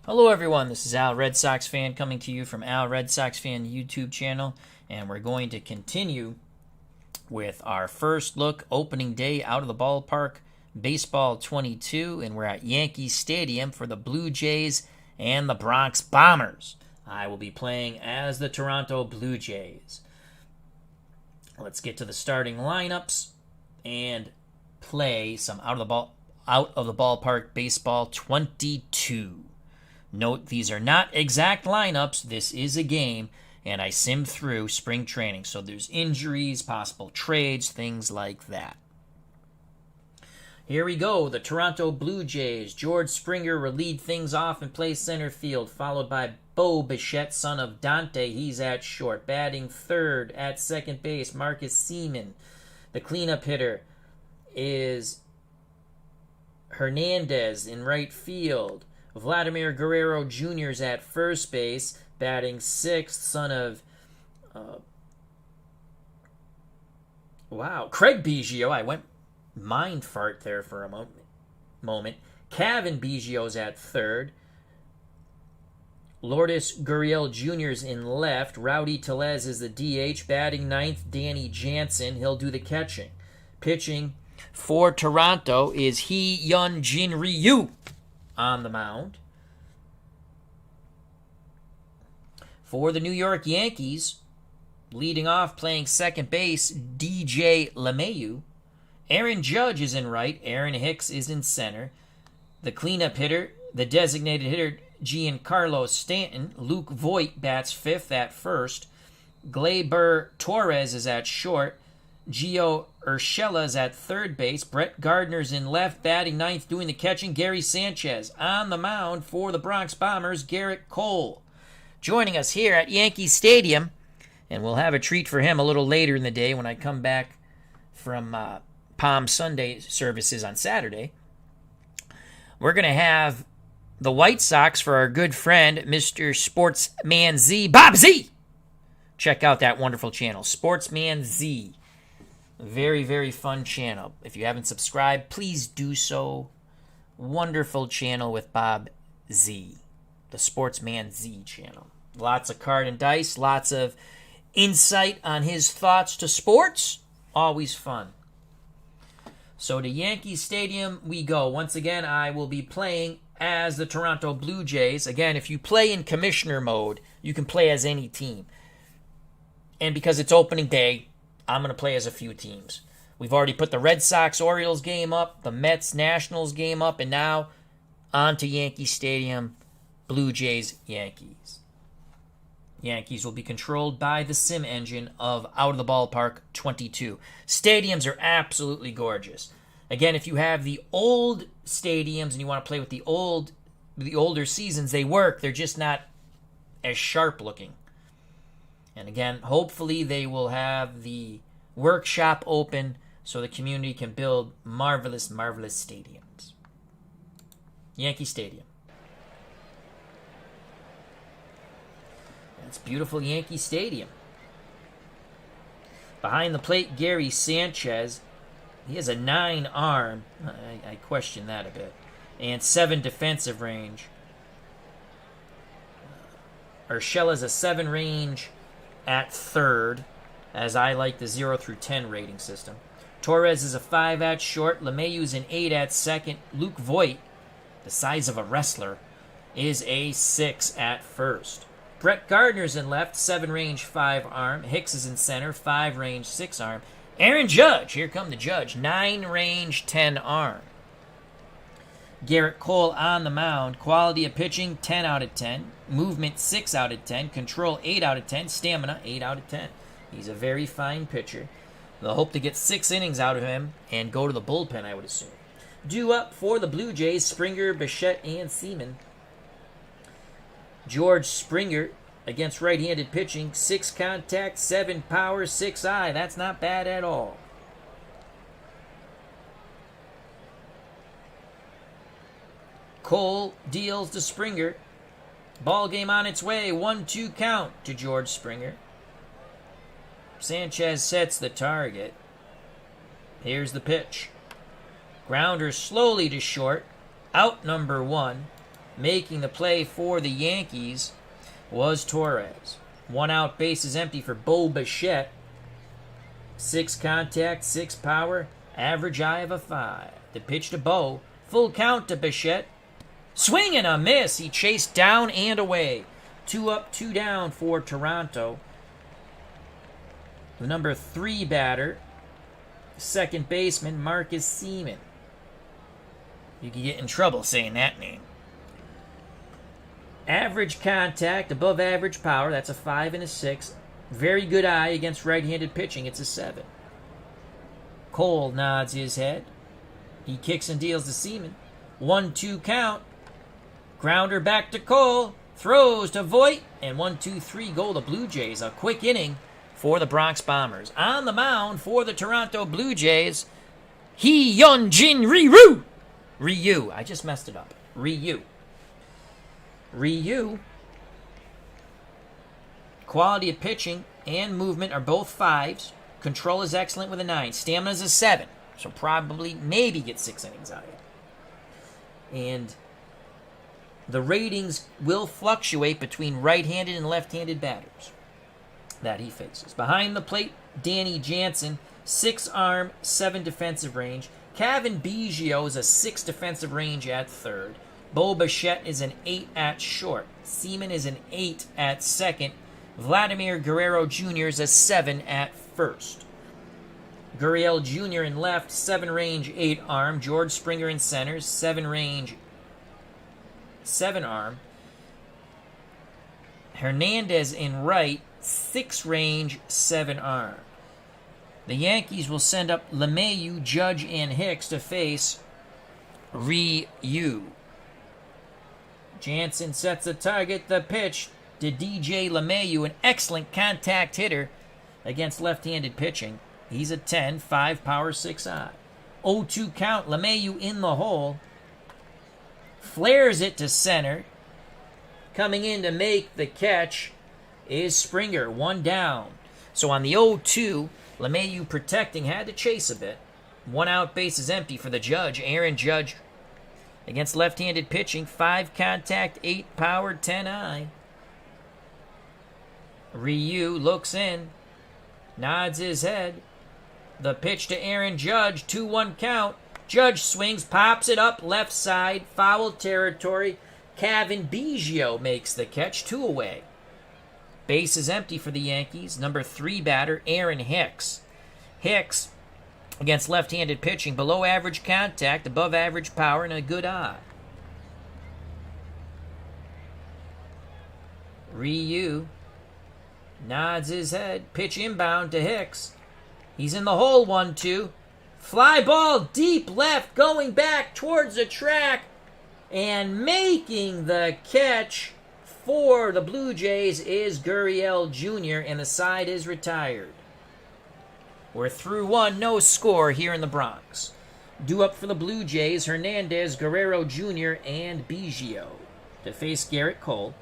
Hello everyone, this is Al Red Sox Fan coming to you from Al Red Sox Fan YouTube channel, and we're going to continue with our first look opening day out of the ballpark, Baseball 22, and we're at Yankee Stadium for the Blue Jays and the Bronx Bombers. I will be playing as the Toronto Blue Jays. Let's get to the starting lineups and play some out of the ballpark Baseball 22. Note, these are not exact lineups. This is a game, and I simmed through spring training. So there's injuries, possible trades, things like that. Here we go. The Toronto Blue Jays. George Springer will lead things off and play center field, followed by Bo Bichette, son of Dante. He's at short. Batting third at second base, Marcus Semien. The cleanup hitter is Hernandez in right field. Vladimir Guerrero Jr. is at first base, batting sixth, son of, Craig Biggio. I went mind fart there for a moment. Kevin Biggio's at third. Lourdes Gurriel Jr. is in left. Rowdy Tellez is the DH, batting ninth. Danny Jansen, he'll do the catching. Pitching for Toronto is Hyun Jin Ryu on the mound. For the New York Yankees, leading off playing second base, DJ LeMahieu. Aaron Judge is in right. Aaron Hicks is in center. The cleanup hitter, the designated hitter, Giancarlo Stanton. Luke Voit bats fifth at first. Gleyber Torres is at short. Gio Urshela is at third base. Brett Gardner's in left, batting ninth, doing the catching. Gary Sanchez on the mound for the Bronx Bombers, Garrett Cole. Joining us here at Yankee Stadium, and we'll have a treat for him a little later in the day when I come back from Palm Sunday services on Saturday. We're going to have the White Sox for our good friend, Mr. Sportsman Z, Bob Z. Check out that wonderful channel, Sportsman Z. Very, very fun channel. If you haven't subscribed, please do so. Wonderful channel with Bob Z, the Sportsman Z channel. Lots of card and dice, lots of insight on his thoughts to sports. Always fun. So to Yankee Stadium we go. Once again, I will be playing as the Toronto Blue Jays. Again, if you play in commissioner mode, you can play as any team. And because it's opening day, I'm going to play as a few teams. We've already put the Red Sox-Orioles game up, the Mets-Nationals game up, and now on to Yankee Stadium, Blue Jays-Yankees. Yankees will be controlled by the sim engine of Out of the Ballpark 22. Stadiums are absolutely gorgeous. Again, if you have the old stadiums and you want to play with the older seasons, they work. They're just not as sharp looking. And again, hopefully they will have the workshop open so the community can build marvelous, marvelous stadiums. Yankee Stadium. That's beautiful Yankee Stadium. Behind the plate, Gary Sanchez. He has a 9 arm. I question that a bit. And 7 defensive range. Urshela's a 7 range at third, as I like the 0 through 10 rating system. Torres is a 5 at short. LeMahieu's an 8 at second. Luke Voit, the size of a wrestler, is a 6 at first. Brett Gardner's in left, 7 range, 5 arm. Hicks is in center, 5 range, 6 arm. Aaron Judge, here come the Judge, 9 range, 10 arm. Garrett Cole on the mound. Quality of pitching, 10 out of 10. Movement, 6 out of 10. Control, 8 out of 10. Stamina, 8 out of 10. He's a very fine pitcher. They'll hope to get 6 innings out of him and go to the bullpen, I would assume. Due up for the Blue Jays, Springer, Bichette, and Semien. George Springer against right-handed pitching. 6 contact, 7 power, 6 eye. That's not bad at all. Cole deals to Springer. Ball game on its way. 1-2 count to George Springer. Sanchez sets the target. Here's the pitch. Grounder slowly to short. Out number 1. making the play for the Yankees was Torres. 1 out, bases empty for Bo Bichette. 6 contact, 6 power, average eye of a 5. The pitch to Bo. Full count to Bichette. Swing and a miss. He chased down and away. 2 up, 2 down for Toronto. The number 3 batter, second baseman Marcus Semien. You could get in trouble saying that name. Average contact, above average power. That's a 5 and a 6. Very good eye against right-handed pitching. It's a 7. Cole nods his head. He kicks and deals to Semien. 1-2 count. Grounder back to Cole. Throws to Voit. And 1-2-3 goal to Blue Jays. A quick inning for the Bronx Bombers. On the mound for the Toronto Blue Jays, Hyunjin Ryu. I just messed it up. Ryu. Quality of pitching and movement are both 5s. Control is excellent with a 9. Stamina is a 7. So maybe get 6 innings out of it. And the ratings will fluctuate between right-handed and left-handed batters that he faces. Behind the plate, Danny Jansen, 6 arm, 7 defensive range. Kevin Biggio is a 6 defensive range at third. Bo Bichette is an 8 at short. Semien is an 8 at second. Vladimir Guerrero Jr. is a 7 at first. Gurriel Jr. in left, 7 range, 8 arm. George Springer in center, 7 range, 7 arm. Hernandez in right, 6 range, 7 arm. The Yankees will send up LeMahieu, Judge, and Hicks to face Ryu. Jansen sets the target. The pitch to DJ LeMahieu, an excellent contact hitter against left-handed pitching. He's a 10, 5 power, 6 eye. 0-2 count. LeMahieu in the hole. Flares it to center. Coming in to make the catch is Springer. 1 down. So on the 0-2, LeMahieu protecting, had to chase a bit. 1 out, base is empty for the Judge. Aaron Judge against left-handed pitching. 5 contact, 8 power, 10 eye. Ryu looks in. Nods his head. The pitch to Aaron Judge. 2-1 count. Judge swings, pops it up left side. Foul territory. Kevin Biggio makes the catch. 2 away. Base is empty for the Yankees. Number 3 batter, Aaron Hicks. Hicks, against left-handed pitching, below average contact, above average power, and a good eye. Ryu nods his head. Pitch inbound to Hicks. He's in the hole, 1-2. Fly ball deep left, going back towards the track, and making the catch for the Blue Jays is Gurriel Jr., and the side is retired. We're through 1, no score here in the Bronx. Due up for the Blue Jays, Hernandez, Guerrero Jr., and Biggio to face Garrett Cole.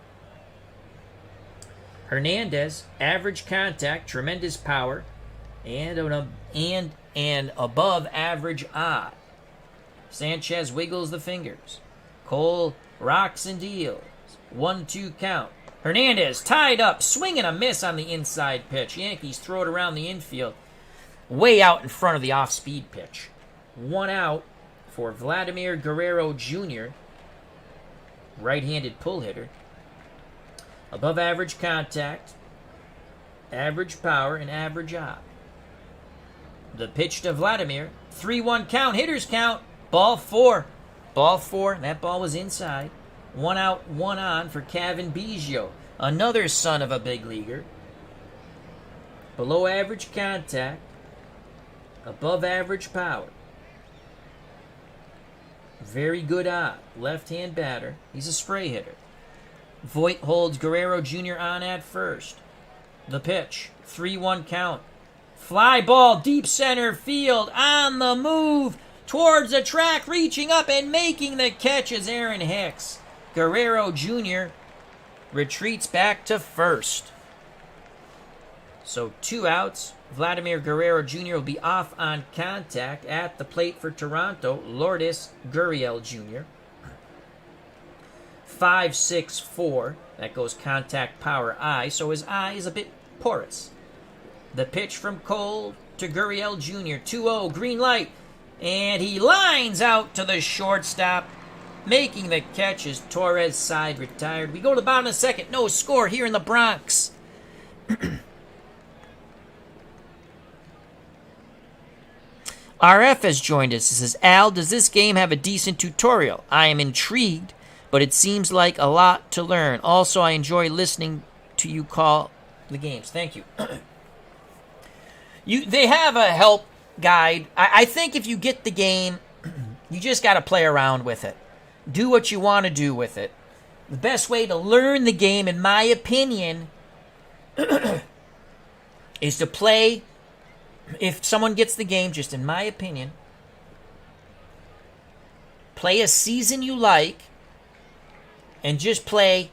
Hernandez, average contact, tremendous power, and an above average eye. Sanchez wiggles the fingers. Cole rocks and deals. 1-2 count. Hernandez tied up, swing and a miss on the inside pitch. Yankees throw it around the infield, way out in front of the off-speed pitch. 1 out for Vladimir Guerrero Jr., right-handed pull hitter. Above average contact, average power, and average eye. The pitch to Vladimir. 3-1 count, hitters count. Ball 4. That ball was inside. 1 out, 1 on for Kevin Biggio, another son of a big leaguer. Below average contact, above average power. Very good eye, left-hand batter. He's a spray hitter. Voit holds Guerrero Jr. on at first. The pitch, 3-1 count. Fly ball, deep center field, on the move, towards the track, reaching up and making the catch is Aaron Hicks. Guerrero Jr. retreats back to first. So 2 outs. Vladimir Guerrero Jr. will be off on contact. At the plate for Toronto, Lourdes Gurriel Jr. 5.64. That goes contact power eye, so his eye is a bit porous. The pitch from Cole to Gurriel Jr. 2-0, green light. And he lines out to the shortstop, making the catch as Torres' side retired. We go to the bottom of the second. No score here in the Bronx. RF has joined us. He says, Al, does this game have a decent tutorial? I am intrigued, but it seems like a lot to learn. Also, I enjoy listening to you call the games. Thank you. They have a help guide. I think if you get the game, you just got to play around with it. Do what you want to do with it. The best way to learn the game, in my opinion, is to play. If someone gets the game, just in my opinion, play a season you like and just play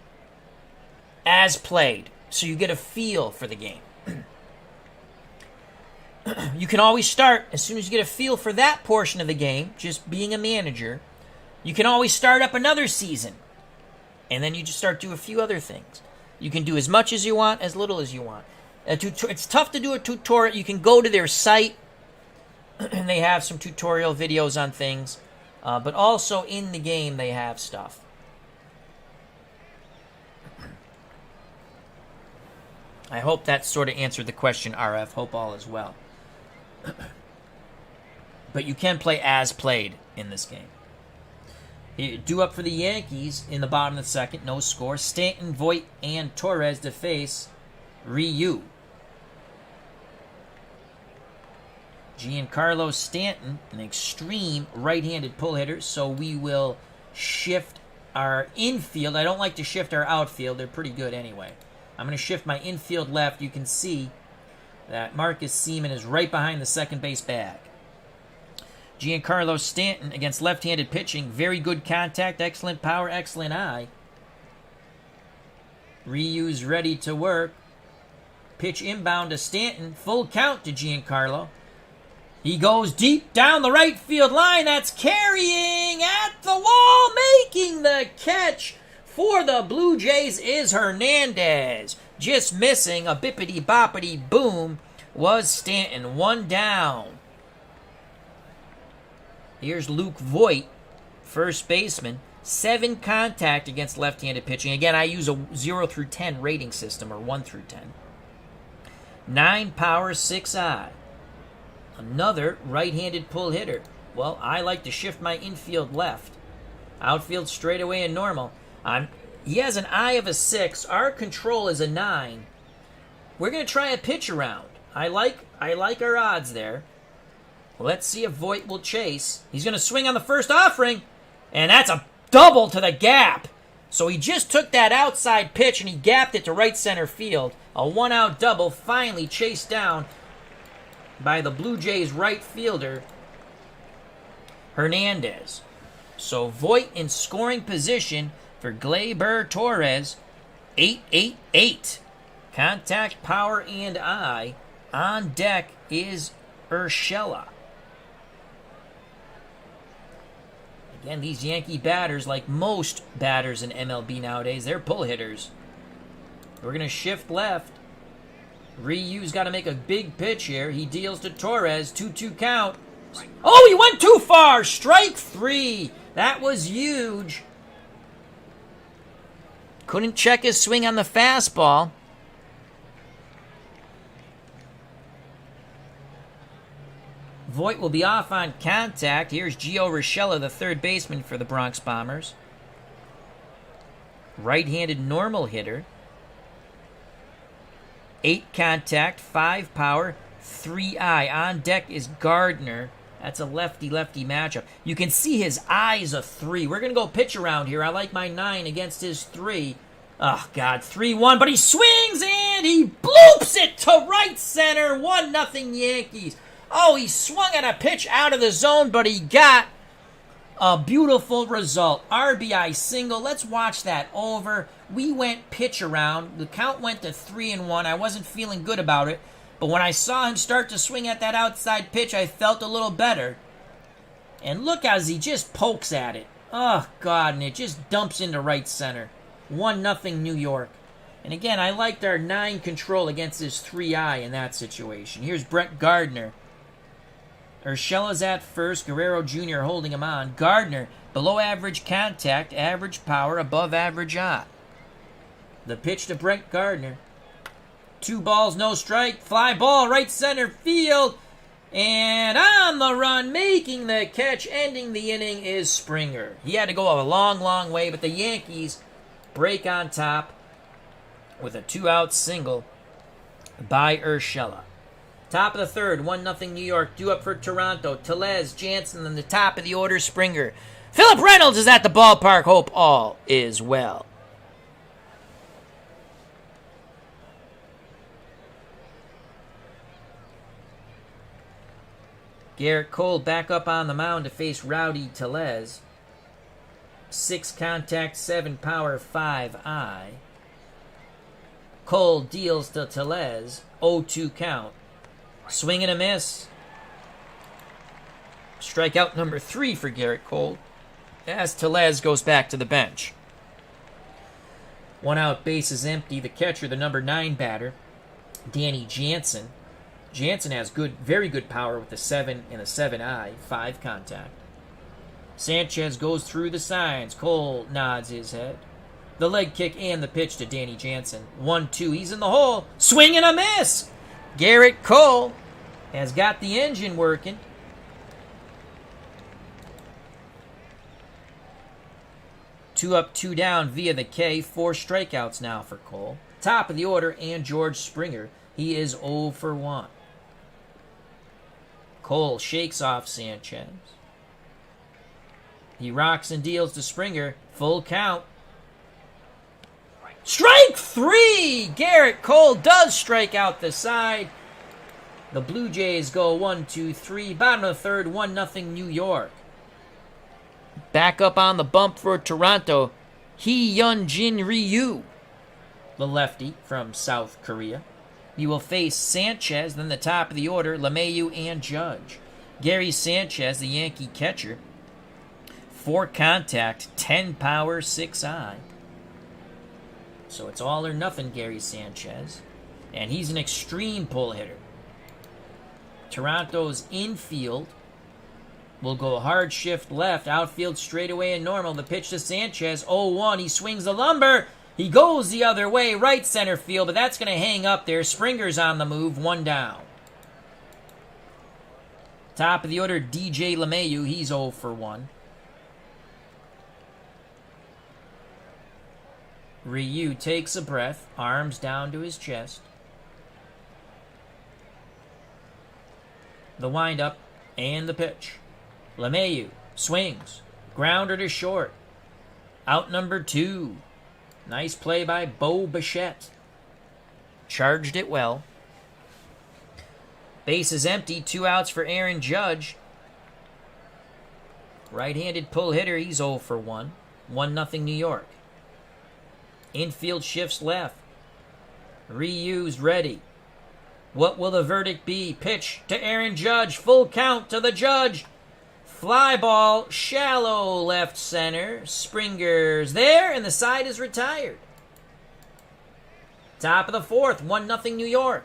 as played so you get a feel for the game. You can always start, as soon as you get a feel for that portion of the game, just being a manager, you can always start up another season. And then you just start do a few other things. You can do as much as you want, as little as you want. It's tough to do a tutorial. You can go to their site, and they have some tutorial videos on things. But also in the game, they have stuff. I hope that sort of answered the question, RF. Hope all is well. But you can play as played in this game. Due up for the Yankees in the bottom of the second. No score. Stanton, Voit, and Torres to face Ryu. Giancarlo Stanton, an extreme right-handed pull hitter, so we will shift our infield. I don't like to shift our outfield. They're pretty good anyway. I'm going to shift my infield left. You can see that Marcus Seaman is right behind the second base bag. Giancarlo Stanton against left-handed pitching. Very good contact, excellent power, excellent eye. Ryu's ready to work. Pitch inbound to Stanton. Full count to Giancarlo. He goes deep down the right field line. That's carrying at the wall. Making the catch for the Blue Jays is Hernandez. Just missing a bippity-boppity boom was Stanton. One down. Here's Luke Voit, first baseman. 7 contact against left-handed pitching. Again, I use a 0 through 10 rating system, or 1 through 10. 9 power, 6 eye. Another right-handed pull hitter. Well, I like to shift my infield left. Outfield straightaway and normal. He has an eye of a 6. Our control is a 9. We're going to try a pitch around. I like our odds there. Let's see if Voit will chase. He's going to swing on the first offering, and that's a double to the gap. So he just took that outside pitch and he gapped it to right center field. A 1-out double, finally chased down by the Blue Jays right fielder, Hernandez. So Voit in scoring position for Gleyber Torres, 8-8-8. Contact, power, and eye. On deck is Urshela. Again, these Yankee batters, like most batters in MLB nowadays, they're pull hitters. We're going to shift left. Ryu's got to make a big pitch here. He deals to Torres. 2-2 count. Oh, he went too far. Strike 3. That was huge. Couldn't check his swing on the fastball. Voit will be off on contact. Here's Gio Urshela, the third baseman for the Bronx Bombers. Right-handed normal hitter. 8 contact, 5 power, 3 eye. On deck is Gardner. That's a lefty-lefty matchup. You can see his eye's a 3. We're going to go pitch around here. I like my 9 against his 3. Oh, God, 3-1. But he swings and he bloops it to right center. 1-0 Yankees. Oh, he swung at a pitch out of the zone, but he got a beautiful result. RBI single. Let's watch that over. We went pitch around. The count went to 3-1. I wasn't feeling good about it. But when I saw him start to swing at that outside pitch, I felt a little better. And look as he just pokes at it. Oh, God, and it just dumps into right center. 1-0 New York. And again, I liked our 9 control against his 3-eye in that situation. Here's Brett Gardner. Urshela's at first. Guerrero Jr. holding him on. Gardner, below average contact, average power, above average eye. The pitch to Brett Gardner. 2 balls, no strike. Fly ball, right center field. And on the run, making the catch, ending the inning, is Springer. He had to go a long, long way, but the Yankees break on top with a 2-out single by Urshela. Top of the third, 1-0 New York, due up for Toronto. Tellez, Jansen, and the top of the order, Springer. Philip Reynolds is at the ballpark. Hope all is well. Garrett Cole back up on the mound to face Rowdy Tellez. 6 contact, 7 power, 5-eye. Cole deals to Tellez. 0-2 count. Swing and a miss. Strikeout number 3 for Garrett Cole as Tellez goes back to the bench. 1 out, base is empty. The catcher, the number 9 batter, Danny Jansen. Jansen has very good power with the 7 and a 7-eye, 5 contact. Sanchez goes through the signs. Cole nods his head. The leg kick and the pitch to Danny Jansen. 1-2, he's in the hole. Swing and a miss! Garrett Cole has got the engine working. Two up, 2 down via the K. 4 strikeouts now for Cole. Top of the order, and George Springer. He is 0 for 1. Cole shakes off Sanchez. He rocks and deals to Springer. Full count. Strike 3! Garrett Cole does strike out the side. The Blue Jays go 1-2-3. Bottom of the third, 1-0 New York. Back up on the bump for Toronto, Hyunjin Ryu, the lefty from South Korea. He will face Sanchez, then the top of the order, LeMahieu and Judge. Gary Sanchez, the Yankee catcher. 4 contact, 10 power, 6-eye. So it's all or nothing, Gary Sanchez. And he's an extreme pull hitter. Toronto's infield will go hard shift left, outfield straightaway and normal. The pitch to Sanchez, 0-1. He swings the lumber. He goes the other way, right center field, but that's going to hang up there. Springer's on the move, 1 down. Top of the order, DJ LeMahieu. He's 0 for 1. Ryu takes a breath, arms down to his chest. The windup and the pitch. LeMahieu swings. Grounder to short. Out number 2. Nice play by Bo Bichette. Charged it well. Base is empty. 2 outs for Aaron Judge. Right-handed pull hitter. He's 0 for 1. 1-0 New York. Infield shifts left. Ryu's ready. What will the verdict be? Pitch to Aaron Judge. Full count to the Judge. Fly ball, shallow left center. Springer's there, and the side is retired. Top of the fourth, 1-0 New York.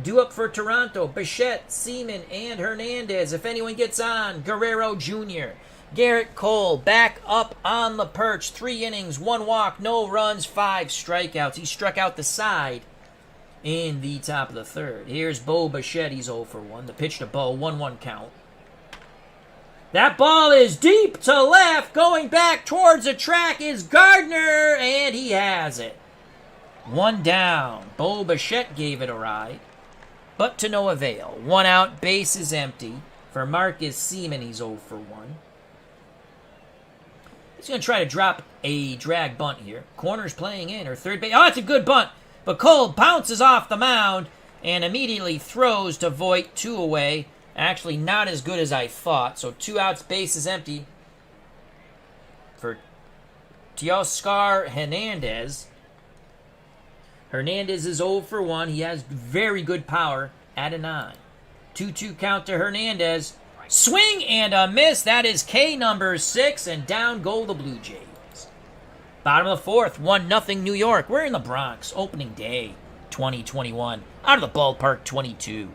Due up for Toronto, Bichette, Seaman, and Hernandez. If anyone gets on, Guerrero Jr. Garrett Cole back up on the perch. 3 innings, 1 walk, no runs, 5 strikeouts. He struck out the side in the top of the third. Here's Bo Bichette. He's 0 for 1. The pitch to Bo, 1-1 count. That ball is deep to left. Going back towards the track is Gardner, and he has it. 1 down. Bo Bichette gave it a ride, but to no avail. 1 out, base is empty. For Marcus Seaman, he's 0 for 1. He's going to try to drop a drag bunt here. Corner's playing in, or third base. Oh, it's a good bunt. But Cole bounces off the mound and immediately throws to Voit, 2 away. Actually, not as good as I thought. So 2 outs, base is empty for Teoscar Hernandez. Hernandez is 0 for 1. He has very good power at a 9. 2-2 count to Hernandez. Swing and a miss. That is K number 6, and down go the Blue Jays. Bottom of the fourth, 1-0 New York. We're in the Bronx, opening day 2021. Out of the ballpark, 22.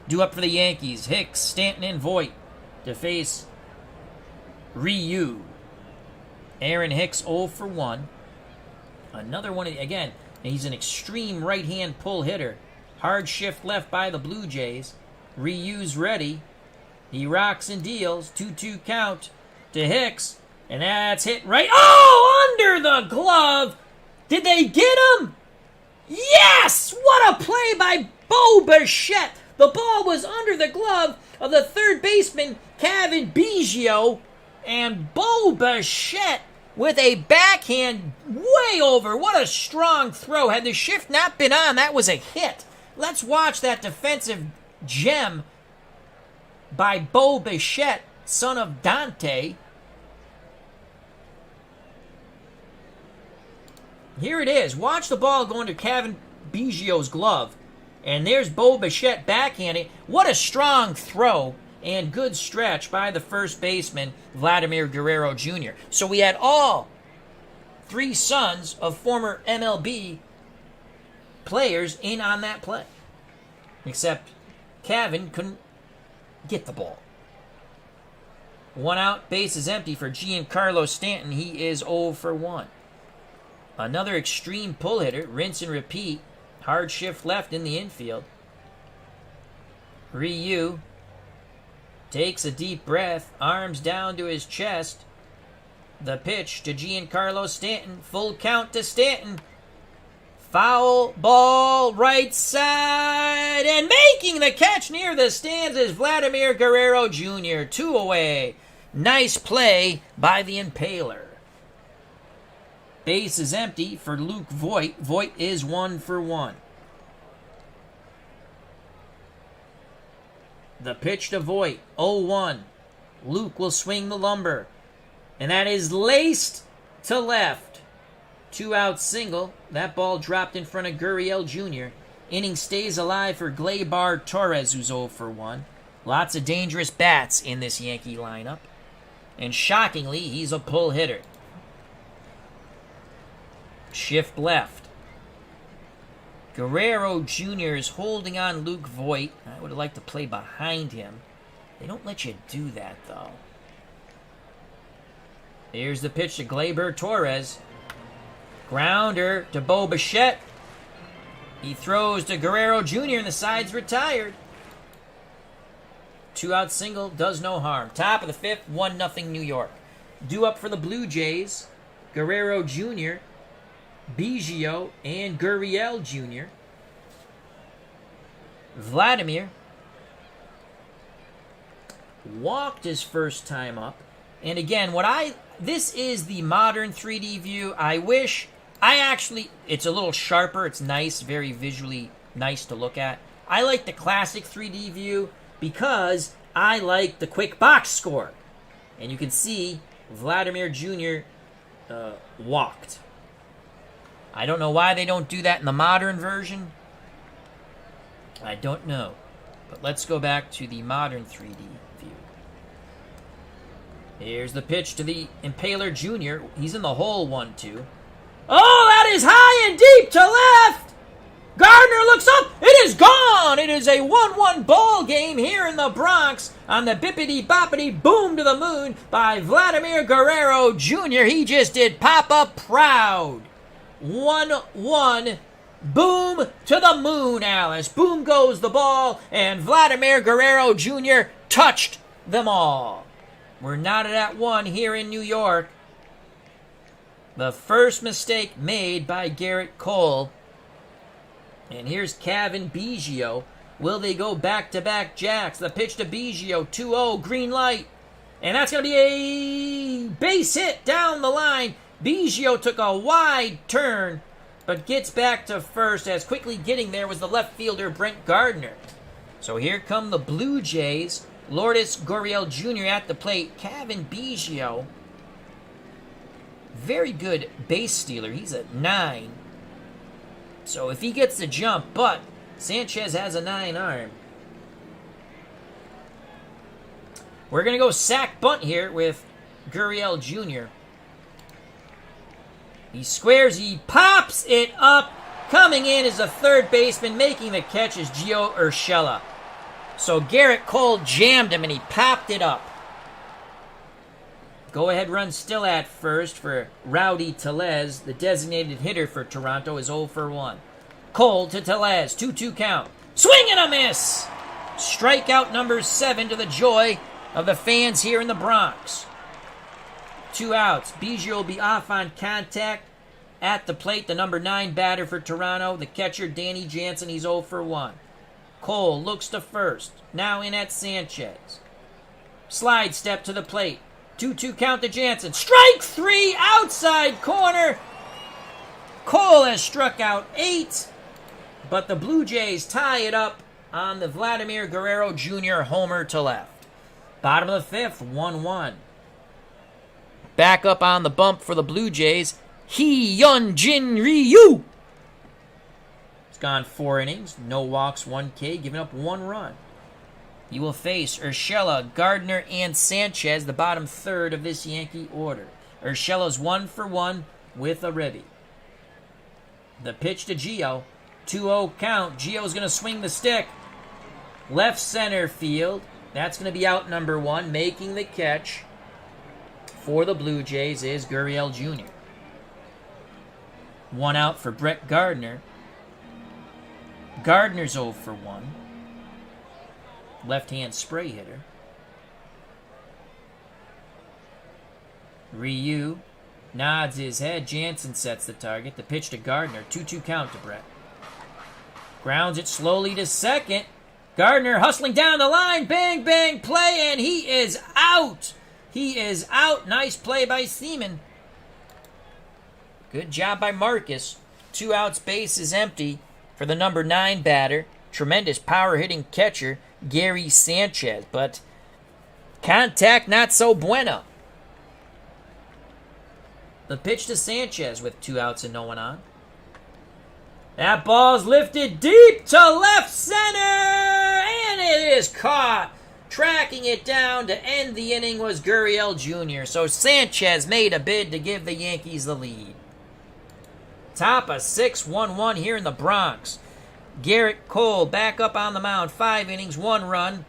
Due up for the Yankees, Hicks, Stanton, and Voit to face Ryu. Aaron Hicks 0 for 1. Another one, again, he's an extreme right-hand pull hitter. Hard shift left by the Blue Jays. Ryu's ready. He rocks and deals. 2-2 count to Hicks. And that's hit right. Oh, under the glove. Did they get him? Yes! What a play by Bo Bichette. The ball was under the glove of the third baseman, Kevin Biggio. And Bo Bichette with a backhand way over. What a strong throw. Had the shift not been on, that was a hit. Let's watch that defensive gem by Bo Bichette, son of Dante. Here it is. Watch the ball go into Kevin Biggio's glove. And there's Bo Bichette backhanding. What a strong throw and good stretch by the first baseman, Vladimir Guerrero Jr. So we had all three sons of former MLB players in on that play. Except Kevin couldn't get the ball. 1 out, base is empty for Giancarlo Stanton. He is 0 for 1. Another extreme pull hitter, rinse and repeat. Hard shift left in the infield. Ryu takes a deep breath, arms down to his chest. The pitch to Giancarlo Stanton. Full count to Stanton. Foul ball right side. And making the catch near the stands is Vladimir Guerrero Jr. 2 away. Nice play by the Impaler. Base is empty for Luke Voit. Voit is 1 for 1. The pitch to Voit, 0-1. Luke will swing the lumber. And that is laced to left. 2 out single. That ball dropped in front of Gurriel Jr. Inning stays alive for Gleyber Torres, who's 0 for 1. Lots of dangerous bats in this Yankee lineup. And shockingly, he's a pull hitter. Shift left. Guerrero Jr. is holding on Luke Voit. I would have liked to play behind him. They don't let you do that, though. Here's the pitch to Gleyber Torres. Grounder to Bo Bichette. He throws to Guerrero Jr. and the side's retired. 2 out single does no harm. Top of the fifth, 1-0 New York. Due up for the Blue Jays, Guerrero Jr., Biggio, and Gurriel Jr. Vladimir walked his first time up. And again, this is the modern 3D view. It's a little sharper. It's nice, very visually nice to look at. I like the classic 3D view because I like the quick box score. And you can see Vladimir Jr. Walked. I don't know why they don't do that in the modern version. I don't know. But let's go back to the modern 3D view. Here's the pitch to the Impaler Jr. He's in the hole, 1-2. Oh, that is high and deep to left! Gardner looks up. It is gone! It is a 1-1 ball game here in the Bronx on the bippity-boppity boom to the moon by Vladimir Guerrero Jr. He just did Papa proud. 1-1. Boom to the moon, Alice. Boom goes the ball, and Vladimir Guerrero Jr. touched them all. We're knotted at 1 here in New York. The first mistake made by Garrett Cole. And here's Kevin Biggio. Will they go back-to-back jacks? The pitch to Biggio, 2-0, green light. And that's going to be a base hit down the line. Biggio took a wide turn, but gets back to first, as quickly getting there was the left fielder, Brent Gardner. So here come the Blue Jays. Lourdes Gurriel Jr. at the plate. Kevin Biggio, very good base stealer. He's a 9. So if he gets the jump, but Sanchez has a 9 arm. We're going to go sack bunt here with Gurriel Jr. He squares, he pops it up. Coming in is a third baseman. Making the catch is Gio Urshela. So Garrett Cole jammed him and he popped it up. Go-ahead run still at first for Rowdy Tellez. The designated hitter for Toronto is 0 for 1. Cole to Tellez. 2-2 count. Swing and a miss! Strikeout number 7 to the joy of the fans here in the Bronx. 2 outs. Biggio will be off on contact at the plate. The number 9 batter for Toronto. The catcher, Danny Jansen. He's 0 for 1. Cole looks to first. Now in at Sanchez. Slide step to the plate. 2-2 count to Jansen. Strike 3 outside corner. Cole has struck out 8. But the Blue Jays tie it up on the Vladimir Guerrero Jr. homer to left. Bottom of the 5th, 1-1. Back up on the bump for the Blue Jays, Hyunjin Ryu. He's gone 4 innings, no walks, 1 K, giving up 1 run. He will face Urshela, Gardner, and Sanchez, the bottom third of this Yankee order. Urshela's 1 for 1 with a ribby. The pitch to Gio. 2-0 count. Gio's going to swing the stick. Left center field. That's going to be out number 1. Making the catch for the Blue Jays is Gurriel Jr. 1 out for Brett Gardner. Gardner's 0 for 1. Left-hand spray hitter. Ryu nods his head. Jansen sets the target. The pitch to Gardner. 2-2 count to Brett. Grounds it slowly to second. Gardner hustling down the line. Bang, bang, play, and he is out. He is out. Nice play by Seaman. Good job by Marcus. 2 outs, base is empty for the number 9 batter. Tremendous power-hitting catcher, Gary Sanchez. But contact not so bueno. The pitch to Sanchez with 2 outs and no one on. That ball's lifted deep to left center, and it is caught. Tracking it down to end the inning was Gurriel Jr., so Sanchez made a bid to give the Yankees the lead. Top of 6, 1-1 here in the Bronx. Garrett Cole back up on the mound, 5 innings, 1 run.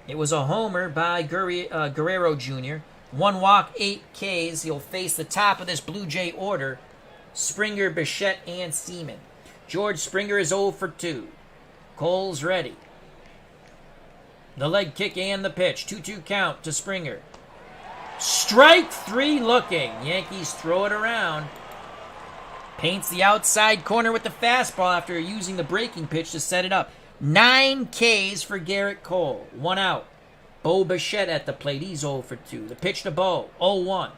It was a homer by Guerrero Jr., 1 walk, 8 Ks. He'll face the top of this Blue Jay order, Springer, Bichette, and Seaman. George Springer is 0 for 2. Cole's ready. The leg kick and the pitch. 2-2 count to Springer. Strike 3 looking. Yankees throw it around. Paints the outside corner with the fastball after using the breaking pitch to set it up. 9 Ks for Garrett Cole. 1 out. Bo Bichette at the plate. He's 0 for 2. The pitch to Bo. 0-1.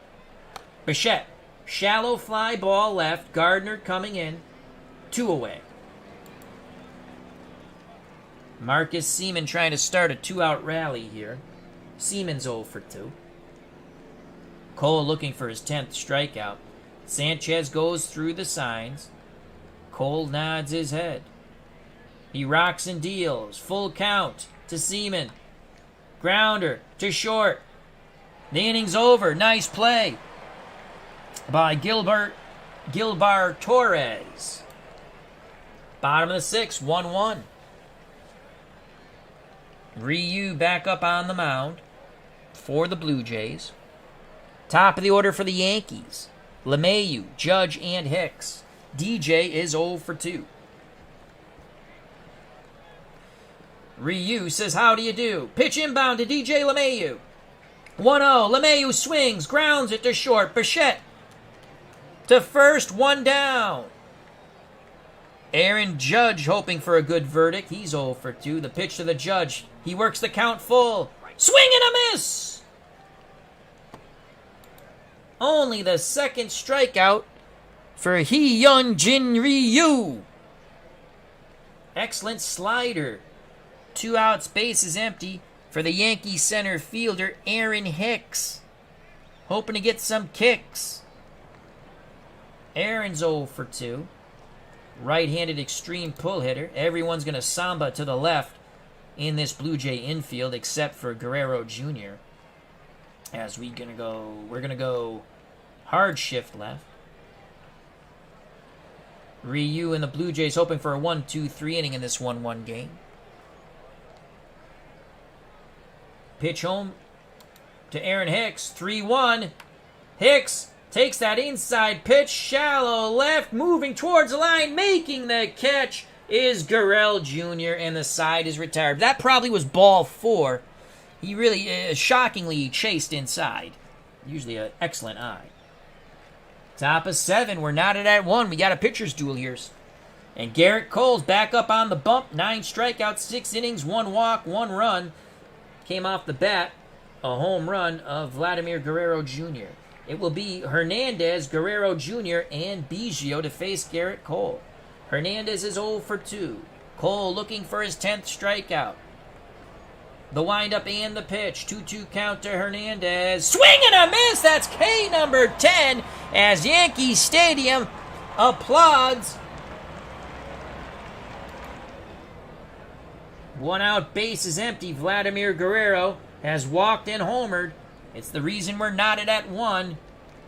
Bichette. Shallow fly ball left. Gardner coming in. 2 away. Marcus Seaman trying to start a 2-out rally here. Seaman's 0 for 2. Cole looking for his 10th strikeout. Sanchez goes through the signs. Cole nods his head. He rocks and deals. Full count to Seaman. Grounder to short. The inning's over. Nice play by Gilbar Torres. Bottom of the 6th, 1-1. Ryu back up on the mound for the Blue Jays. Top of the order for the Yankees. LeMahieu, Judge, and Hicks. DJ is 0 for 2. Ryu says, how do you do? Pitch inbound to DJ LeMahieu. 1-0. LeMahieu swings, grounds it to short. Bichette to first, 1 down. Aaron Judge hoping for a good verdict. He's 0 for 2. The pitch to the Judge. He works the count full. Swing and a miss! Only the 2nd strikeout for Hyunjin Ryu. Excellent slider. 2 outs, base is empty for the Yankee center fielder, Aaron Hicks. Hoping to get some kicks. Aaron's 0 for 2. Right-handed extreme pull hitter. Everyone's going to samba to the left in this Blue Jay infield, except for Guerrero Jr. As we're gonna go hard shift left. Ryu and the Blue Jays hoping for a 1-2-3 inning in this 1-1 game. Pitch home to Aaron Hicks, 3-1. Hicks takes that inside pitch, shallow left, moving towards the line, making the catch is Guerrero Jr., and the side is retired. That probably was ball 4. He really, shockingly, chased inside. Usually an excellent eye. Top of 7, we're knotted at 1. We got a pitcher's duel here. And Garrett Cole's back up on the bump. 9 strikeouts, 6 innings, 1 walk, 1 run. Came off the bat, a home run of Vladimir Guerrero Jr. It will be Hernandez, Guerrero Jr., and Biggio to face Garrett Cole. Hernandez is 0 for 2. Cole looking for his 10th strikeout. The windup and the pitch. 2-2 count to Hernandez. Swing and a miss! That's K number 10 as Yankee Stadium applauds. 1 out, base is empty. Vladimir Guerrero has walked and homered. It's the reason we're knotted at 1.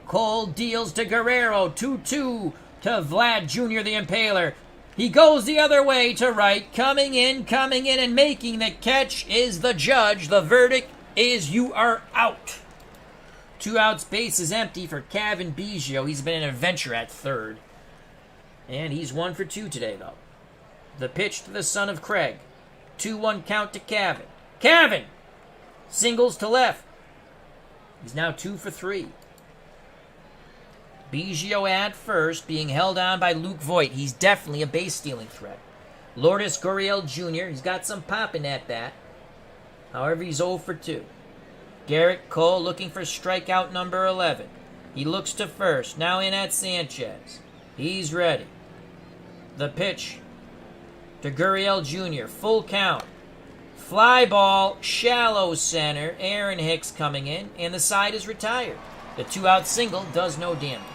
Cole deals to Guerrero. 2-2 to Vlad Jr., the Impaler. He goes the other way to right. Coming in, and making the catch is the judge. The verdict is you are out. 2 outs, base is empty for Kevin Biggio. He's been an adventure at third. And he's 1 for 2 today, though. The pitch to the son of Craig. 2-1 count to Kevin. Kevin! Singles to left. He's now 2 for 3. Biggio at first, being held on by Luke Voigt. He's definitely a base-stealing threat. Lourdes Gurriel Jr., he's got some pop in that bat. However, he's 0 for 2. Garrett Cole looking for strikeout number 11. He looks to first. Now in at Sanchez. He's ready. The pitch to Gurriel Jr. Full count. Fly ball, shallow center. Aaron Hicks coming in, and the side is retired. The 2-out single does no damage.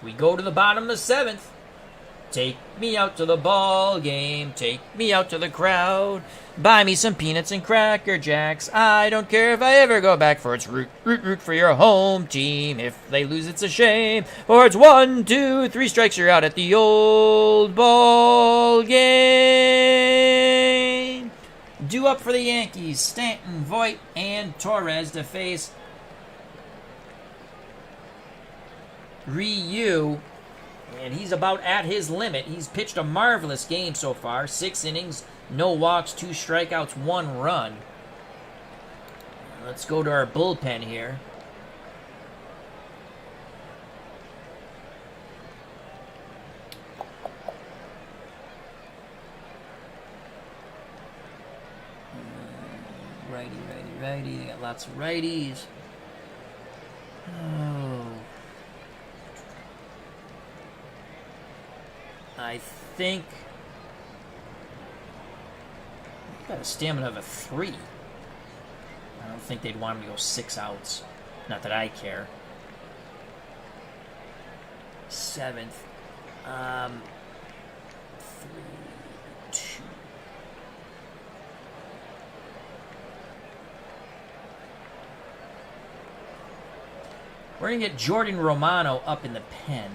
We go to the bottom of the 7th. Take me out to the ball game. Take me out to the crowd. Buy me some peanuts and Cracker Jacks. I don't care if I ever go back, for it's root for your home team. If they lose, it's a shame. For it's 1, 2, 3 strikes, you're out at the old ball game. Due up for the Yankees, Stanton, Voigt, and Torres to face Ryu, and he's about at his limit. He's pitched a marvelous game so far. 6 innings, no walks, 2 strikeouts, 1 run. Let's go to our bullpen here. Righty. They got lots of righties. Oh. I think got a stamina of a 3. I don't think they'd want him to go 6 outs. Not that I care. 7th. 3, 2. We're going to get Jordan Romano up in the pen.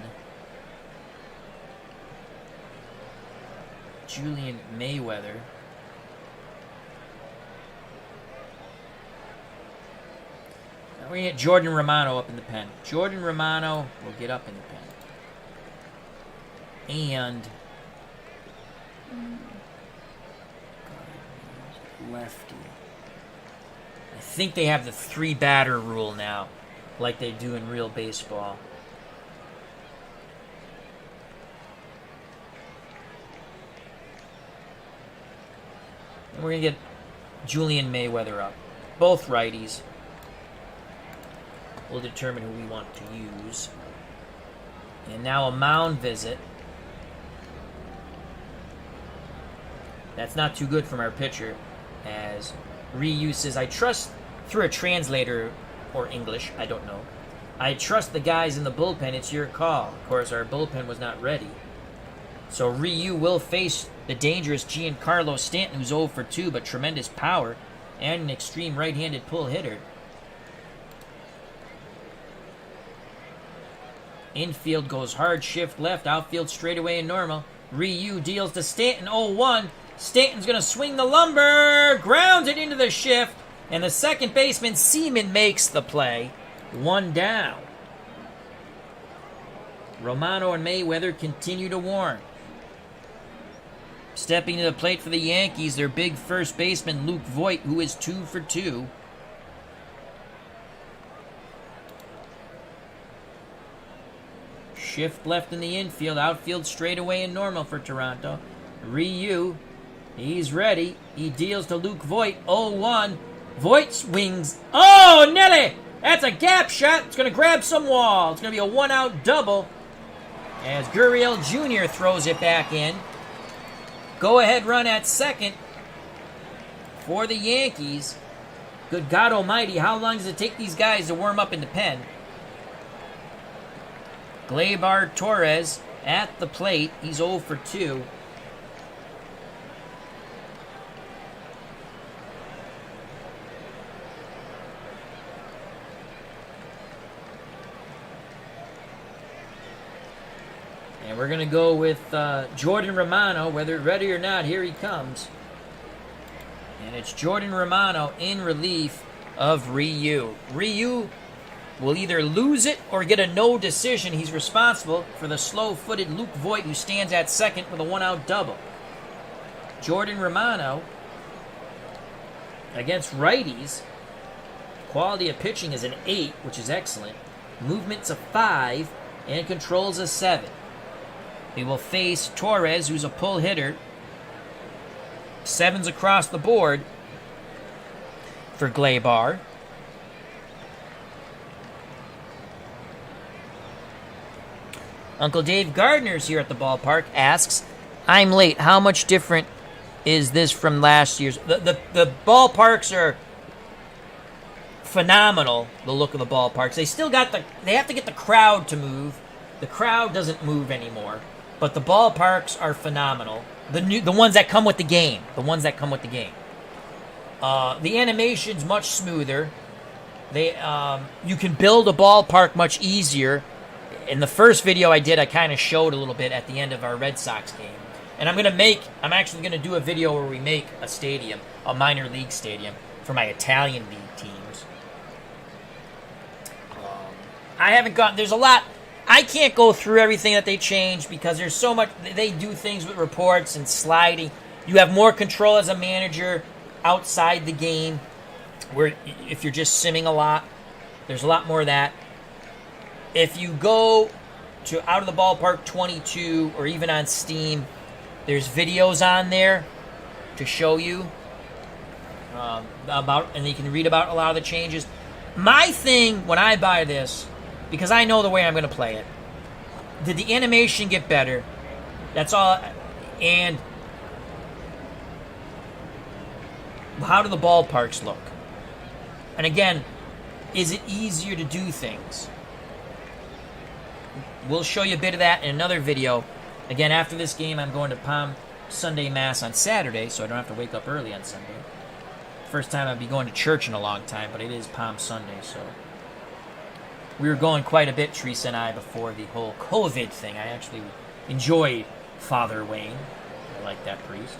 Julian Mayweather. Now we're going to get Jordan Romano up in the pen. Jordan Romano will get up in the pen. And lefty. I think they have the 3-batter rule now, like they do in real baseball. And we're going to get Julian Mayweather up. Both righties. We'll determine who we want to use. And now a mound visit. That's not too good from our pitcher, as Ryu says, I trust, through a translator or English, I don't know. I trust the guys in the bullpen, it's your call. Of course, our bullpen was not ready. So Ryu will face the dangerous Giancarlo Stanton, who's 0 for 2, but tremendous power and an extreme right-handed pull hitter. Infield goes hard, shift left, outfield straightaway and normal. Ryu deals to Stanton, 0-1. Stanton's going to swing the lumber, grounds it into the shift, and the second baseman, Seaman, makes the play. 1 down. Romano and Mayweather continue to warn. Stepping to the plate for the Yankees, their big first baseman, Luke Voit, who is 2 for 2. Shift left in the infield, outfield straightaway and normal for Toronto. Ryu, he's ready. He deals to Luke Voit, 0-1. Voit swings. Oh, Nelly! That's a gap shot. It's going to grab some wall. It's going to be a 1-out double as Gurriel Jr. throws it back in. Go-ahead run at second for the Yankees. Good God almighty, how long does it take these guys to warm up in the pen? Gleyber Torres at the plate. He's 0 for 2. And we're going to go with Jordan Romano, whether ready or not. Here he comes. And it's Jordan Romano in relief of Ryu. Ryu will either lose it or get a no decision. He's responsible for the slow-footed Luke Voit, who stands at second with a 1-out double. Jordan Romano against righties. Quality of pitching is an 8, which is excellent. Movement's a 5, and control's a 7. He will face Torres, who's a pull hitter. 7s across the board for Gleyber. Uncle Dave Gardner's here at the ballpark, asks, I'm late. How much different is this from last year's? The ballparks are phenomenal, the look of the ballparks. They still got they have to get the crowd to move. The crowd doesn't move anymore. But the ballparks are phenomenal. The ones that come with the game. The ones that come with the game. The animation's much smoother. You can build a ballpark much easier. In the first video I did, I kind of showed a little bit at the end of our Red Sox game. And I'm actually going to do a video where we make a stadium, a minor league stadium, for my Italian league teams. I haven't gotten, there's a lot, I can't go through everything that they changed because there's so much, they do things with reports and sliding. You have more control as a manager outside the game, where if you're just simming a lot, there's a lot more of that. If you go to Out of the Ballpark 22 or even on Steam, there's videos on there to show you about, and you can read about a lot of the changes. My thing when I buy this, because I know the way I'm going to play it, did the animation get better? That's all. And how do the ballparks look? And again, is it easier to do things? We'll show you a bit of that in another video. Again, after this game, I'm going to Palm Sunday Mass on Saturday, so I don't have to wake up early on Sunday. First time I'll be going to church in a long time, but it is Palm Sunday, so. We were going quite a bit, Teresa and I, before the whole COVID thing. I actually enjoyed Father Wayne. I like that priest.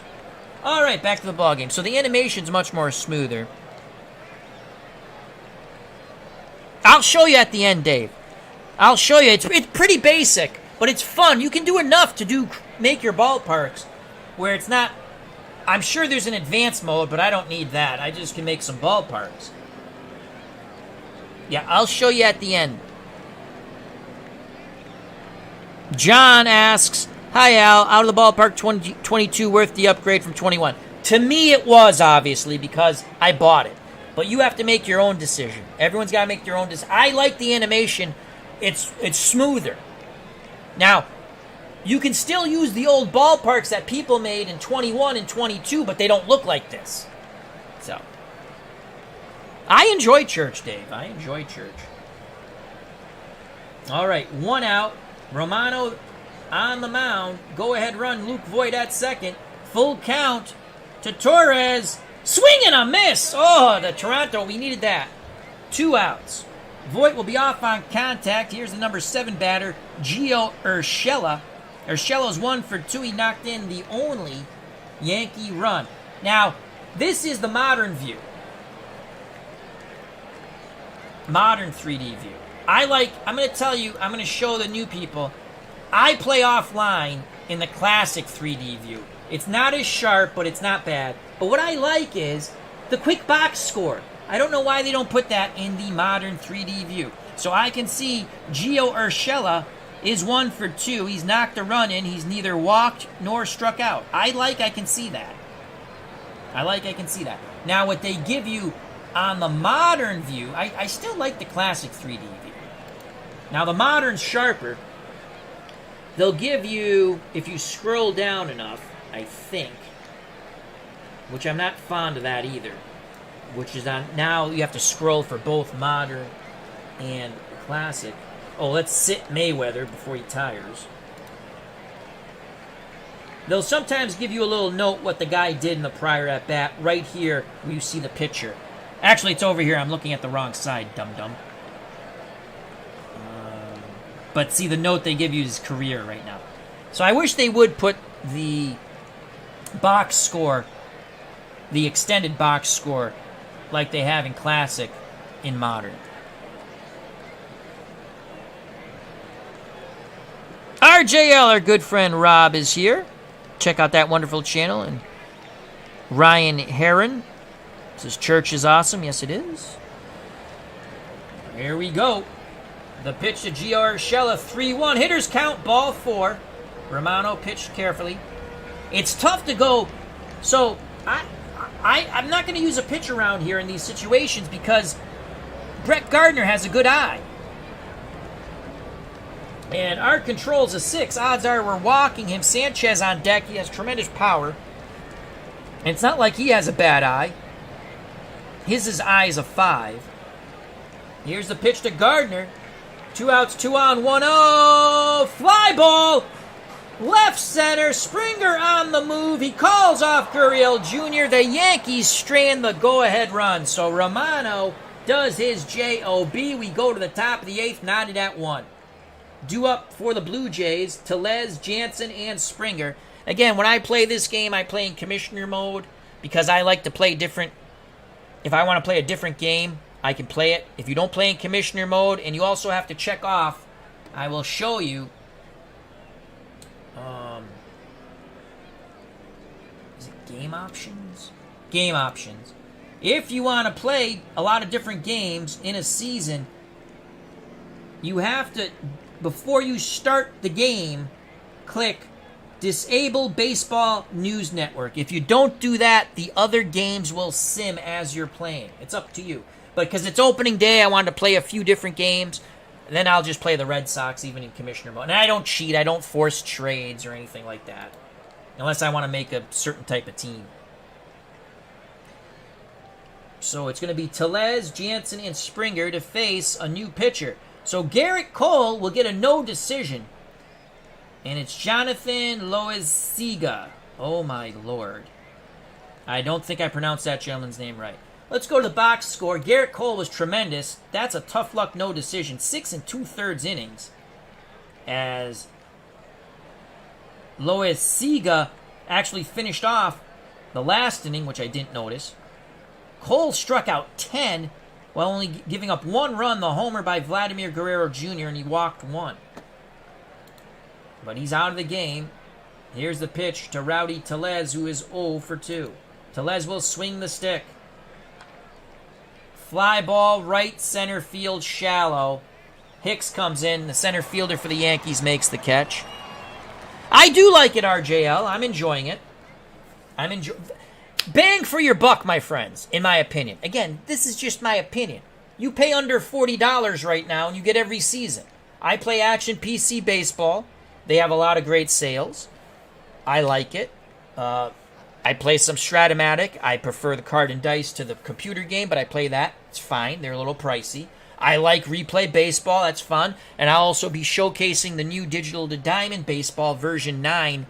All right, back to the ballgame. So the animation's much more smoother. I'll show you at the end, Dave. I'll show you. It's pretty basic, but it's fun. You can do enough to make your ballparks where it's not. I'm sure there's an advanced mode, but I don't need that. I just can make some ballparks. Yeah, I'll show you at the end. John asks, hi, Al. Out of the Ballpark 22 worth the upgrade from 21? To me, it was, obviously, because I bought it. But you have to make your own decision. Everyone's got to make their own decision. I like the animation. It's smoother. Now, you can still use the old ballparks that people made in 21 and 22, but they don't look like this. So, I enjoy church, Dave. I enjoy church. All right, 1 out. Romano on the mound. Go-ahead run, Luke Voit at second. Full count to Torres. Swing and a miss. Oh, the Toronto, we needed that. 2 outs. Voit will be off on contact. Here's the number 7 batter, Gio Urshela. Urshela's 1 for 2. He knocked in the only Yankee run. Now, this is the modern view. Modern 3D view. I'm going to tell you, I'm going to show the new people. I play offline in the classic 3D view. It's not as sharp, but it's not bad. But what I like is the quick box score. I don't know why they don't put that in the modern 3D view. So I can see Gio Urshela is 1 for 2. He's knocked a run in. He's neither walked nor struck out. I can see that. I can see that. Now, what they give you on the modern view, I still like the classic 3D view. Now, the modern's sharper. They'll give you, if you scroll down enough, I think, which I'm not fond of that either, which is on, now you have to scroll for both modern and classic. Oh, let's sit Mayweather before he tires. They'll sometimes give you a little note what the guy did in the prior at-bat. Right here, where you see the pitcher. Actually, it's over here. I'm looking at the wrong side, dum-dum. But see, the note they give you is career right now. So I wish they would put the box score, the extended box score, like they have in Classic, in Modern. RJL, our good friend Rob, is here. Check out that wonderful channel. And Ryan Heron says, church is awesome. Yes, it is. Here we go. The pitch to Gio Urshela, 3-1. Hitters count, ball 4. Romano pitched carefully. It's tough to go. So, I'm not going to use a pitch around here in these situations because Brett Gardner has a good eye. And our control's a 6. Odds are we're walking him. Sanchez on deck. He has tremendous power. And it's not like he has a bad eye. His eye is a 5. Here's the pitch to Gardner. 2 outs, 2 on, 1-0. Fly ball. Left center. Springer on the move. He calls off Gurriel Jr. The Yankees strand the go-ahead run. So Romano does his J-O-B. We go to the top of the 8th, knotted at 1. Due up for the Blue Jays, Tellez, Jansen, and Springer. Again, when I play this game, I play in commissioner mode because I like to play different. If I want to play a different game, I can play it. If you don't play in commissioner mode, and you also have to check off, I will show you. Is it game options? Game options. If you want to play a lot of different games in a season, you have to, before you start the game, click Disable Baseball News Network. If you don't do that, the other games will sim as you're playing. It's up to you. But because it's opening day, I wanted to play a few different games. And then I'll just play the Red Sox, even in commissioner mode. And I don't cheat. I don't force trades or anything like that. Unless I want to make a certain type of team. So it's going to be Tellez, Jansen, and Springer to face a new pitcher. So Garrett Cole will get a no decision. And it's Jonathan Loaiziga. Oh, my Lord. I don't think I pronounced that gentleman's name right. Let's go to the box score. Garrett Cole was tremendous. That's a tough luck no decision. 6 2/3 innings. As Loaiziga actually finished off the last inning, which I didn't notice. Cole struck out 10 while only giving up 1 run, the homer by Vladimir Guerrero Jr., and he walked 1. But he's out of the game. Here's the pitch to Rowdy Tellez, who is 0 for 2. Tellez will swing the stick. Fly ball, right center field, shallow. Hicks comes in. The center fielder for the Yankees makes the catch. I do like it, RJL. I'm enjoying it. Bang for your buck, my friends, in my opinion. Again, this is just my opinion. You pay under $40 right now, and you get every season. I play Action PC Baseball. They have a lot of great sales. I like it. I play some Stratomatic. I prefer the card and dice to the computer game, but I play that. It's fine. They're a little pricey. I like replay baseball. That's fun. And I'll also be showcasing the new Digital to Diamond Baseball version 9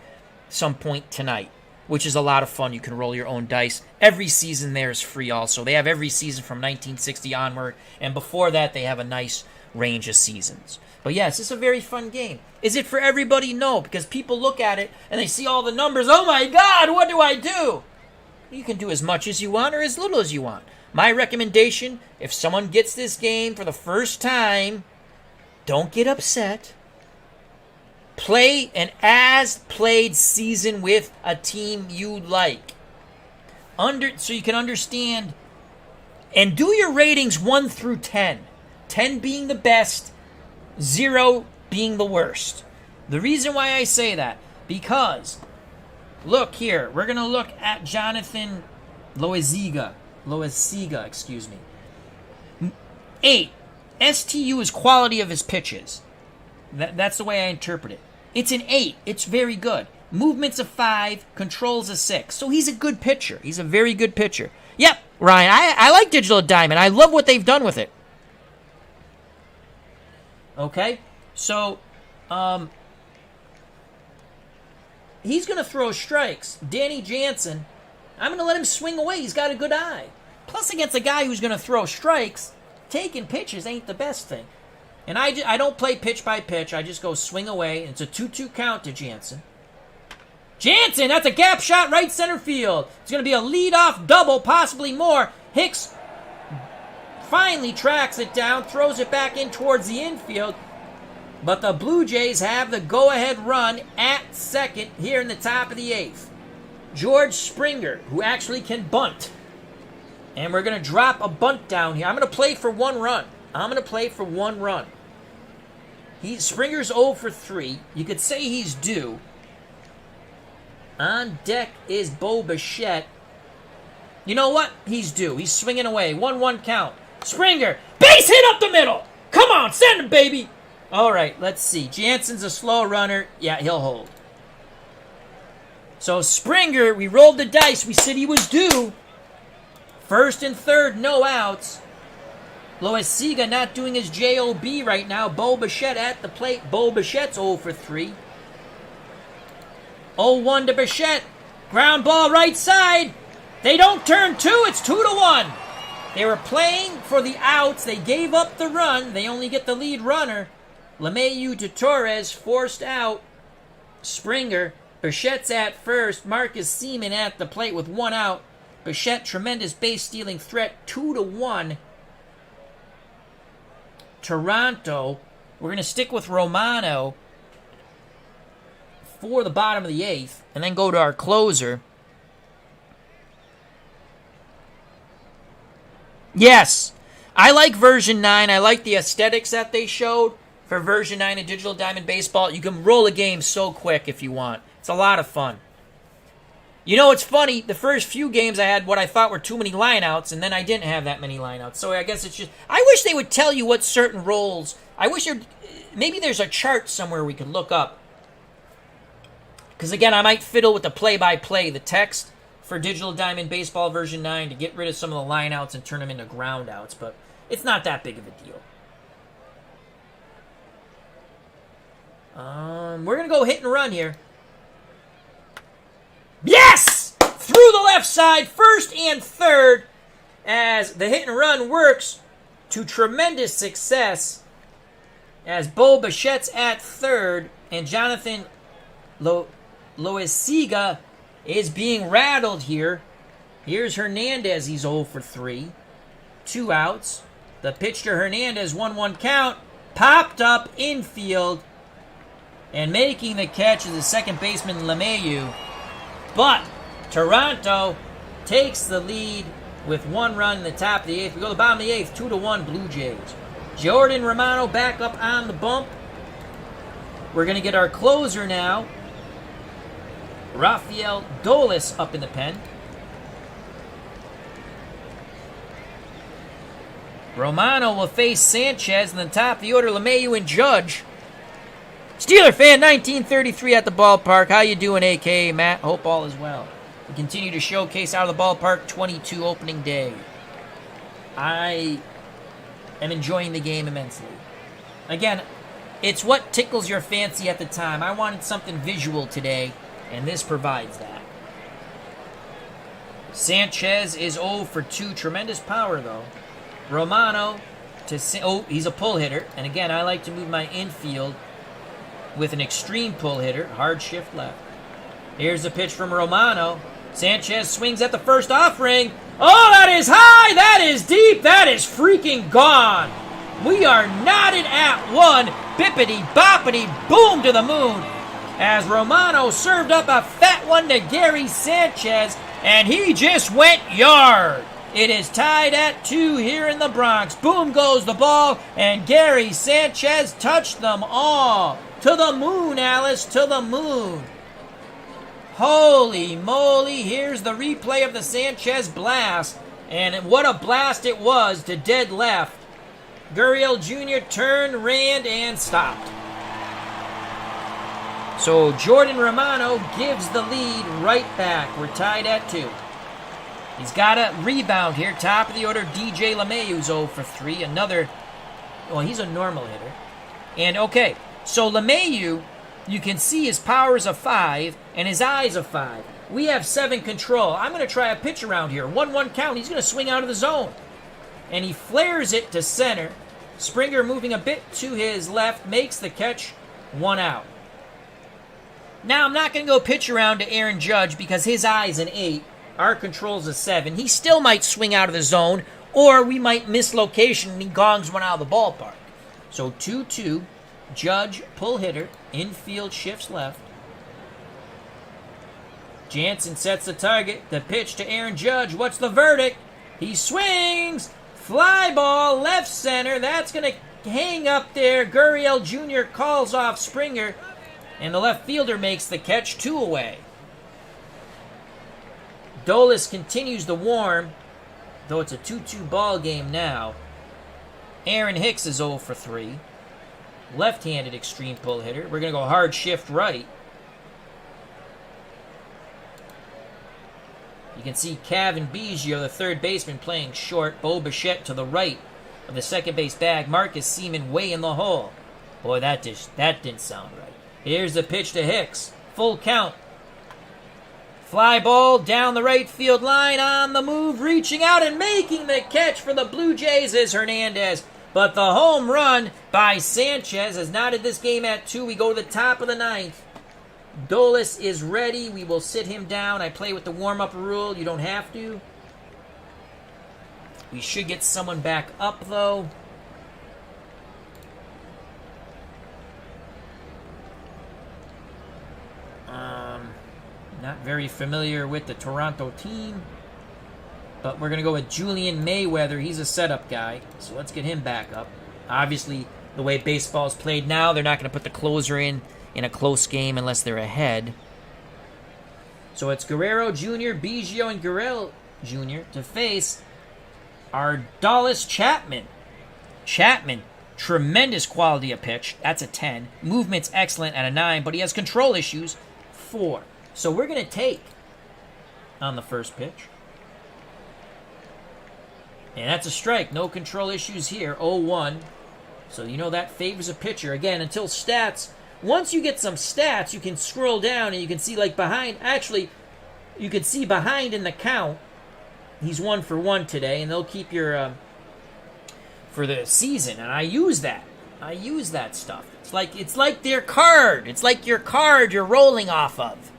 some point tonight, which is a lot of fun. You can roll your own dice. Every season there is free also. They have every season from 1960 onward, and before that they have a nice range of seasons. But yes, it's a very fun game. Is it for everybody? No, because people look at it and they see all the numbers. Oh my God, what do I do? You can do as much as you want or as little as you want. My recommendation, if someone gets this game for the first time, don't get upset. Play an as-played season with a team you like. So you can understand. And do your ratings 1 through 10. 10 being the best, 0 being the worst. The reason why I say that, because, look here, we're going to look at Jonathan Loaiziga, excuse me. 8. STU is quality of his pitches. That's the way I interpret it. It's an 8. It's very good. Movement's a 5. Control's a 6. So he's a good pitcher. He's a very good pitcher. Yep, Ryan, I like Digital Diamond. I love what they've done with it. Okay? So, he's going to throw strikes. Danny Jansen, I'm going to let him swing away. He's got a good eye. Plus, against a guy who's going to throw strikes, taking pitches ain't the best thing. And I don't play pitch by pitch. I just go swing away. It's a 2-2 count to Jansen. Jansen, that's a gap shot right center field. It's going to be a leadoff double, possibly more. Hicks finally tracks it down, throws it back in towards the infield. But the Blue Jays have the go-ahead run at second here in the top of the 8th. George Springer, who actually can bunt. And we're going to drop a bunt down here. I'm going to play for 1 run. Springer's 0 for 3. You could say he's due. On deck is Bo Bichette. You know what? He's due. He's swinging away. 1-1 count. Springer, base hit up the middle. Come on, send him, baby. All right, let's see. Jansen's a slow runner. Yeah, he'll hold. So Springer, we rolled the dice. We said he was due. First and third, no outs. Loaiziga not doing his job right now. Bo Bichette at the plate. Bo Bichette's 0 for 3. 0-1 to Bichette. Ground ball right side. They don't turn 2. It's 2-1. They were playing for the outs. They gave up the run. They only get the lead runner. LeMahieu to Torres forced out. Springer. Bichette's at first. Marcus Seaman at the plate with 1 out. Bichette, tremendous base-stealing threat. 2-1. Toronto. We're going to stick with Romano for the bottom of the 8th, and then go to our closer. Yes, I like version 9. I like the aesthetics that they showed for version 9 of Digital Diamond Baseball. You can roll a game so quick if you want. It's a lot of fun. You know, it's funny, the first few games I had what I thought were too many lineouts, and then I didn't have that many lineouts. So I guess it's just, I wish they would tell you what certain roles, maybe there's a chart somewhere we could look up. Because again, I might fiddle with the play-by-play, the text for Digital Diamond Baseball version 9 to get rid of some of the lineouts and turn them into groundouts, but it's not that big of a deal. We're going to go hit and run here. Yes! Through the left side, first and third, as the hit and run works to tremendous success as Bo Bichette's at third and Jonathan Loaiziga is being rattled here. Here's Hernandez. He's 0 for 3. 2 outs. The pitch to Hernandez, 1-1 count. Popped up infield. And making the catch is the second baseman, LeMahieu. But Toronto takes the lead with 1 run in the top of the 8th. We go to the bottom of the 8th, 2-1 Blue Jays. Jordan Romano back up on the bump. We're going to get our closer now. Rafael Dolis up in the pen. Romano will face Sanchez in the top of the order. LeMahieu and Judge. Steeler fan 1933 at the ballpark. How you doing, a.k.a. Matt? Hope all is well. We continue to showcase out of the ballpark 22 opening day. I am enjoying the game immensely. Again, it's what tickles your fancy at the time. I wanted something visual today, and this provides that. Sanchez is 0 for 2. Tremendous power, though. Romano he's a pull hitter. And again, I like to move my infield with an extreme pull hitter. Hard shift left. Here's the pitch from Romano. Sanchez swings at the first offering. Oh, that is high! That is deep! That is freaking gone! We are knotted at one. Bippity boppity boom to the moon. As Romano served up a fat one to Gary Sanchez, and he just went yard. It is tied at 2 here in the Bronx. Boom goes the ball, and Gary Sanchez touched them all. To the moon, Alice, to the moon. Holy moly, here's the replay of the Sanchez blast. And what a blast it was to dead left. Gurriel Jr. turned, ran, and stopped. So Jordan Romano gives the lead right back. We're tied at 2. He's got a rebound here. Top of the order, DJ LeMahieu's 0 for 3. He's a normal hitter. And okay, so LeMahieu, you can see his power is a 5 and his eye's a 5. We have 7 control. I'm going to try a pitch around here. 1-1 count. He's going to swing out of the zone. And he flares it to center. Springer moving a bit to his left, makes the catch, 1 out. Now, I'm not going to go pitch around to Aaron Judge because his eye's an 8. Our control's a 7. He still might swing out of the zone, or we might miss location and he gongs one out of the ballpark. So 2-2, Judge, pull hitter, infield shifts left. Jansen sets the target. The pitch to Aaron Judge. What's the verdict? He swings! Fly ball, left center. That's going to hang up there. Gurriel Jr. calls off Springer. And the left fielder makes the catch, 2 away. Dolis continues to warm, though it's a 2-2 ball game now. Aaron Hicks is 0 for 3. Left-handed extreme pull hitter. We're going to go hard shift right. You can see Kevin Biggio, the third baseman, playing short. Bo Bichette to the right of the second base bag. Marcus Seaman way in the hole. Boy, that didn't sound right. Here's the pitch to Hicks. Full count. Fly ball down the right field line, on the move, reaching out and making the catch for the Blue Jays is Hernandez. But the home run by Sanchez has knotted this game at 2. We go to the top of the 9th. Dolis is ready. We will sit him down. I play with the warm-up rule. You don't have to. We should get someone back up, though. Not very familiar with the Toronto team. But we're going to go with Julian Mayweather. He's a setup guy. So let's get him back up. Obviously, the way baseball is played now, they're not going to put the closer in a close game unless they're ahead. So it's Guerrero Jr., Biggio, and Gurriel Jr. to face Aroldis Chapman. Chapman, tremendous quality of pitch. That's a 10. Movement's excellent at a 9, but he has control issues, 4. So we're going to take on the first pitch. And that's a strike. No control issues here. 0-1. So you know that favors a pitcher. Again, until stats. Once you get some stats, you can scroll down and you can see like behind. Actually, you can see behind in the count. He's 1 for 1 today. And they'll keep your for the season. And I use that. I use that stuff. It's like their card. It's like your card you're rolling off of.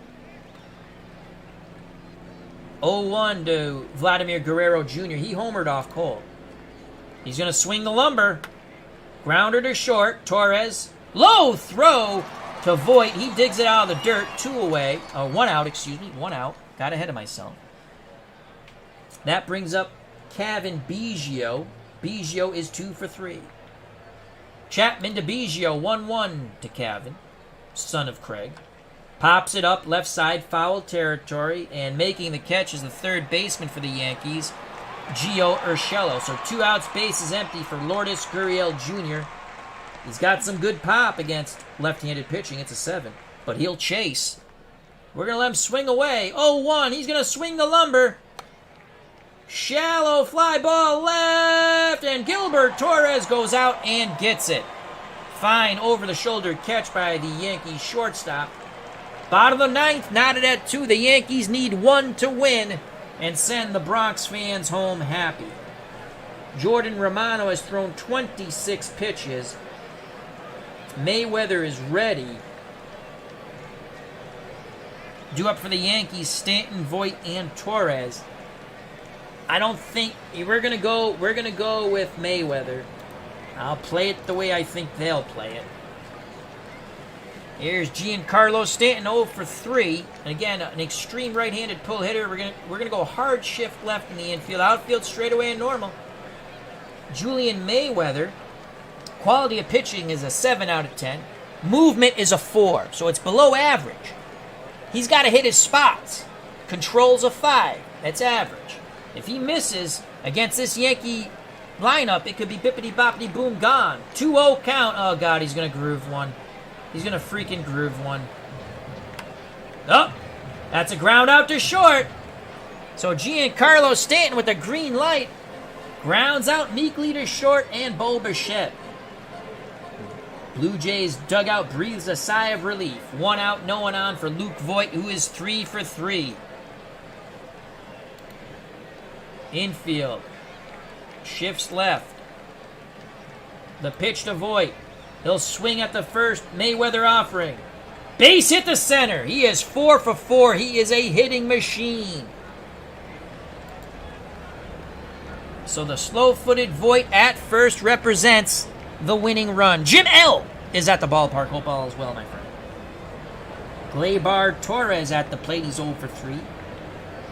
0-1 to Vladimir Guerrero Jr. He homered off Cole. He's going to swing the lumber. Grounder to short. Torres. Low throw to Voit. He digs it out of the dirt. 2 away. 1 out, excuse me. 1 out. Got ahead of myself. That brings up Kevin Biggio. Biggio is 2 for 3. Chapman to Biggio. 1-1 to Kevin. Son of Craig. Pops it up, left side, foul territory, and making the catch is the third baseman for the Yankees, Gio Urshela. So 2 outs, base is empty for Lourdes Gurriel Jr. He's got some good pop against left-handed pitching. It's a 7, but he'll chase. We're going to let him swing away. 0-1, he's going to swing the lumber. Shallow fly ball left, and Gilbert Torres goes out and gets it. Fine over-the-shoulder catch by the Yankees shortstop. Bottom of the ninth, knotted at 2. The Yankees need 1 to win and send the Bronx fans home happy. Jordan Romano has thrown 26 pitches. Mayweather is ready. Due up for the Yankees, Stanton, Voit, and Torres. I don't think we're gonna go with Mayweather. I'll play it the way I think they'll play it. Here's Giancarlo Stanton, 0 for 3. And again, an extreme right-handed pull hitter. We're gonna go hard shift left in the infield, outfield straightaway and normal. Julian Mayweather, quality of pitching is a 7 out of 10. Movement is a 4, so it's below average. He's got to hit his spots. Control's a 5. That's average. If he misses against this Yankee lineup, it could be bippity-boppity boom gone. 2-0 count. Oh, God, he's going to groove one. He's going to freaking groove one. Oh, that's a ground out to short. So Giancarlo Stanton with a green light grounds out meekly to short and Bo Bichette. Blue Jays dugout breathes a sigh of relief. 1 out, no one on for Luke Voit, who is 3 for 3. Infield. Shifts left. The pitch to Voit. He'll swing at the first Mayweather offering. Base hit to center. He is 4 for 4. He is a hitting machine. So the slow-footed Voit at first represents the winning run. Jim L. is at the ballpark. Hope all is well, my friend. Gleyber Torres at the plate. He's 0 for 3.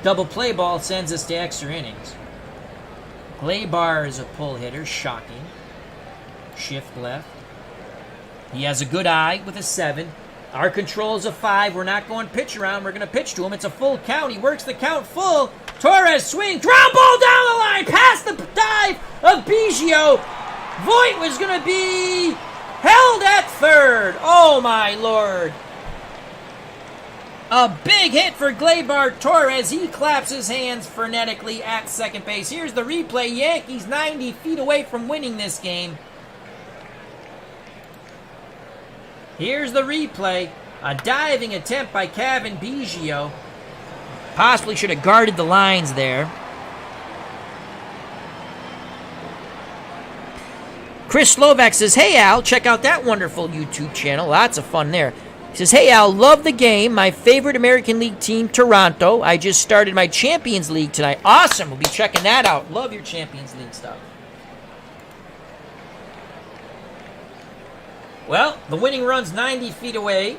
Double play ball sends us to extra innings. Gleyber is a pull hitter. Shocking. Shift left. He has a good eye with a 7. Our control is a 5. We're not going pitch around. We're going to pitch to him. It's a full count. He works the count full. Torres swing. Ground ball down the line. Past the dive of Biggio. Voit was going to be held at third. Oh, my Lord. A big hit for Gleyber Torres. He claps his hands frenetically at second base. Here's the replay. Yankees 90 feet away from winning this game. Here's the replay. A diving attempt by Kevin Biggio. Possibly should have guarded the lines there. Chris Slovak says, "Hey Al, check out that wonderful YouTube channel. Lots of fun there." He says, "Hey Al, love the game. My favorite American League team, Toronto. I just started my Champions League tonight." Awesome. We'll be checking that out. Love your Champions League stuff. Well, the winning run's 90 feet away.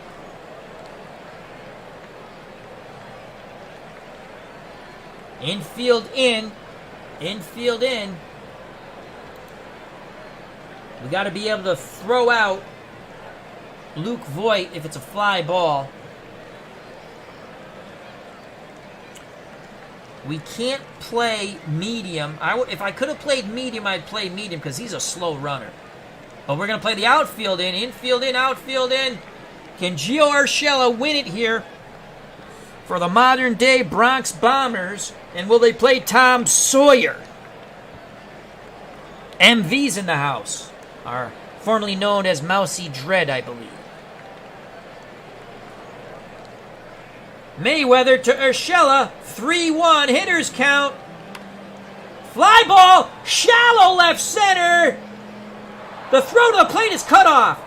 Infield in. Infield in. We got to be able to throw out Luke Voit if it's a fly ball. We can't play medium. If I could have played medium, I'd play medium because he's a slow runner. But we're going to play the outfield in. Infield in, outfield in. Can Gio Urshela win it here for the modern-day Bronx Bombers? And will they play Tom Sawyer? MV's in the house. Are formerly known as Mousy Dread, I believe. Mayweather to Urshela. 3-1. Hitters count. Fly ball. Shallow left center. The throw to the plate is cut off.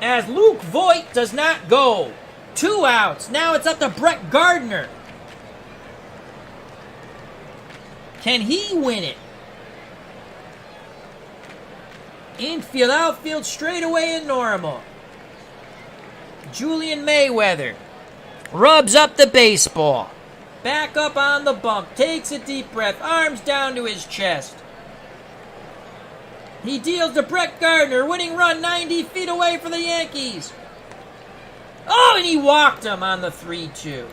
As Luke Voit does not go. 2 outs. Now it's up to Brett Gardner. Can he win it? Infield, outfield, straightaway and normal. Julian Mayweather rubs up the baseball. Back up on the bump. Takes a deep breath. Arms down to his chest. He deals to Brett Gardner. Winning run 90 feet away for the Yankees. Oh, and he walked him on the 3-2.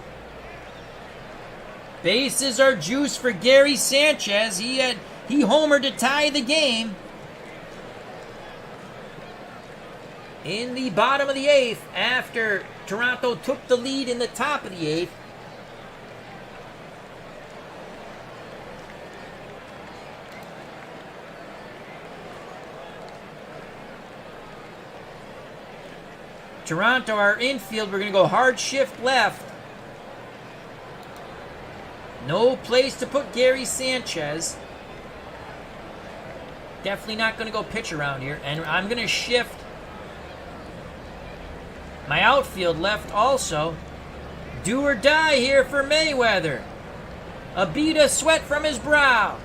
Bases are juiced for Gary Sanchez. He homered to tie the game. In the bottom of the 8th, after Toronto took the lead in the top of the 8th. Toronto, our infield, we're going to go hard shift left. No place to put Gary Sanchez. Definitely not going to go pitch around here. And I'm going to shift my outfield left also. Do or die here for Mayweather. A bead of sweat from his brow.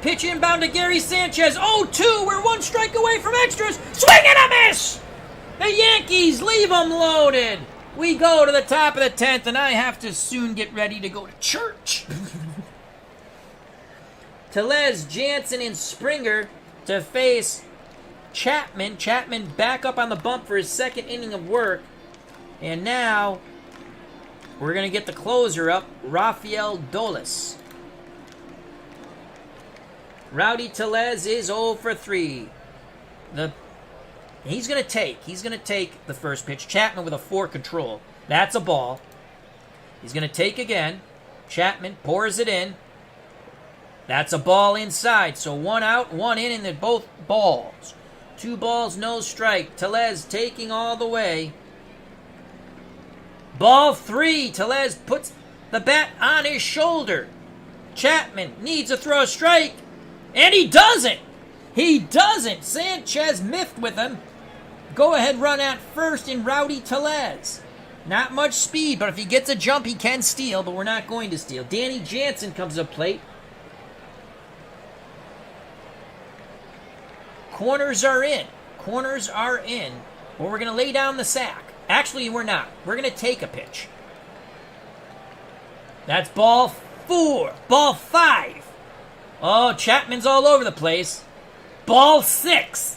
Pitch inbound to Gary Sanchez. 0-2. We're one strike away from extras. Swing and a miss. The Yankees leave them loaded. We go to the top of the 10th, and I have to soon get ready to go to church. Tellez, Jansen, and Springer to face Chapman. Chapman back up on the bump for his second inning of work. And now we're going to get the closer up, Rafael Dolis. Rowdy Tellez is 0 for 3. He's going to take the first pitch. Chapman with a 4 control. That's a ball. He's going to take again. Chapman pours it in. That's a ball inside. So 1 out, 1 in, and they're both balls. 2 balls, no strike. Tellez taking all the way. Ball 3. Tellez puts the bat on his shoulder. Chapman needs to throw a strike. And he doesn't. He doesn't. Sanchez miffed with him. Go ahead run at first in Rowdy Tellez. Not much speed, but if he gets a jump, he can steal, but we're not going to steal. Danny Jansen comes up plate. Corners are in. Corners are in. But we're going to lay down the sack. Actually, we're not. We're going to take a pitch. That's ball 4. Ball 5. Oh, Chapman's all over the place. Ball 6.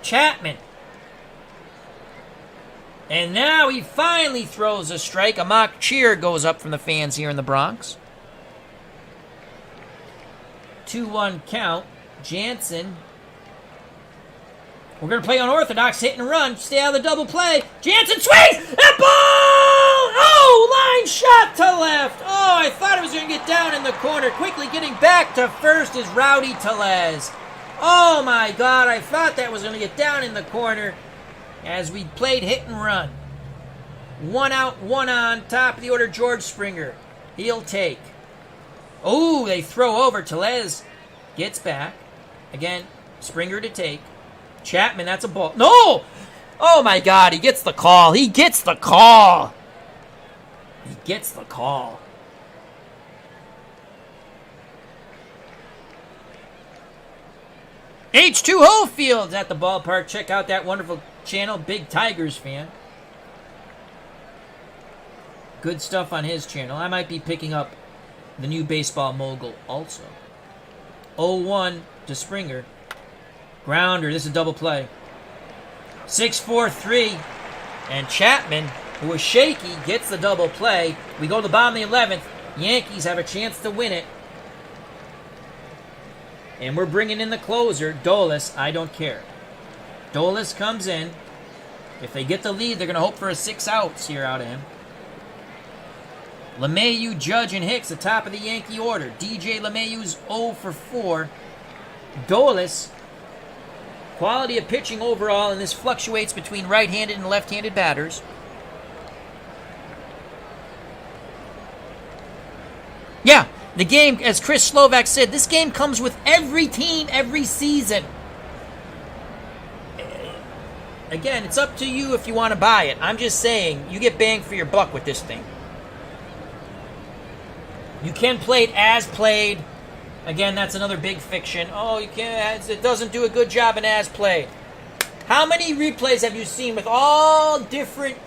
Chapman. And now he finally throws a strike. A mock cheer goes up from the fans here in the Bronx. 2-1 count. Jansen. We're going to play unorthodox, hit and run. Stay out of the double play. Jansen swings! That ball! Oh, line shot to left. Oh, I thought it was going to get down in the corner. Quickly getting back to first is Rowdy Tellez. Oh, my God. I thought that was going to get down in the corner as we played hit and run. 1 out, 1 on. Top of the order, George Springer. He'll take. Oh, they throw over. Tellez gets back. Again, Springer to take. Chapman, that's a ball. No! Oh, my God. He gets the call. He gets the call. He gets the call. H2O Fields at the ballpark. Check out that wonderful channel. Big Tigers fan. Good stuff on his channel. I might be picking up the new baseball mogul also. 0-1 to Springer. Grounder. This is a double play. 6-4-3. And Chapman, who was shaky, gets the double play. We go to the bottom of the 11th. Yankees have a chance to win it. And we're bringing in the closer, Dolis. I don't care. Dolis comes in. If they get the lead, they're going to hope for a 6 outs here out of him. LeMahieu, Judge, and Hicks, the top of the Yankee order. DJ LeMahieu's 0 for 4. Dolis, quality of pitching overall, and this fluctuates between right-handed and left-handed batters. Yeah, the game, as Chris Slovak said, this game comes with every team every season. Again, it's up to you if you want to buy it. I'm just saying, you get bang for your buck with this thing. You can play it as played. Again, that's another big fiction. Oh, you can't. It doesn't do a good job in as played. How many replays have you seen with all different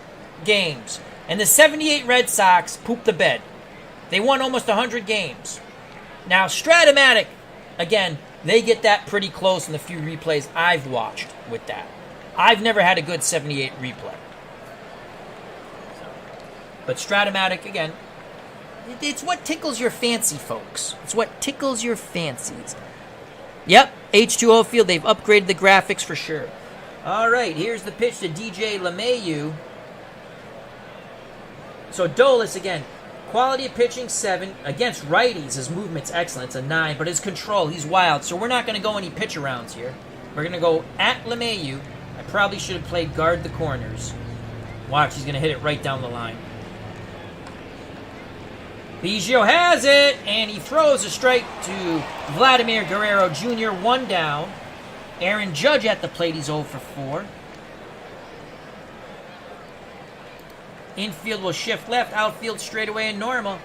games? And the 78 Red Sox pooped the bed. They won almost 100 games. Now, Stratomatic, again, they get that pretty close in the few replays I've watched with that. I've never had a good 78 replay. But Stratomatic, again, it's what tickles your fancy, folks. It's what tickles your fancies. Yep, H2O Field, they've upgraded the graphics for sure. All right, here's the pitch to DJ LeMahieu. So Dolis, again, quality of pitching, 7. Against righties, his movement's excellent. It's a 9, but his control, he's wild. So we're not going to go any pitch arounds here. We're going to go at LeMahieu. I probably should have played guard the corners. Watch, he's going to hit it right down the line. Biggio has it, and he throws a strike to Vladimir Guerrero Jr., 1 down. Aaron Judge at the plate, he's 0 for 4. Infield will shift left, outfield straightaway and normal.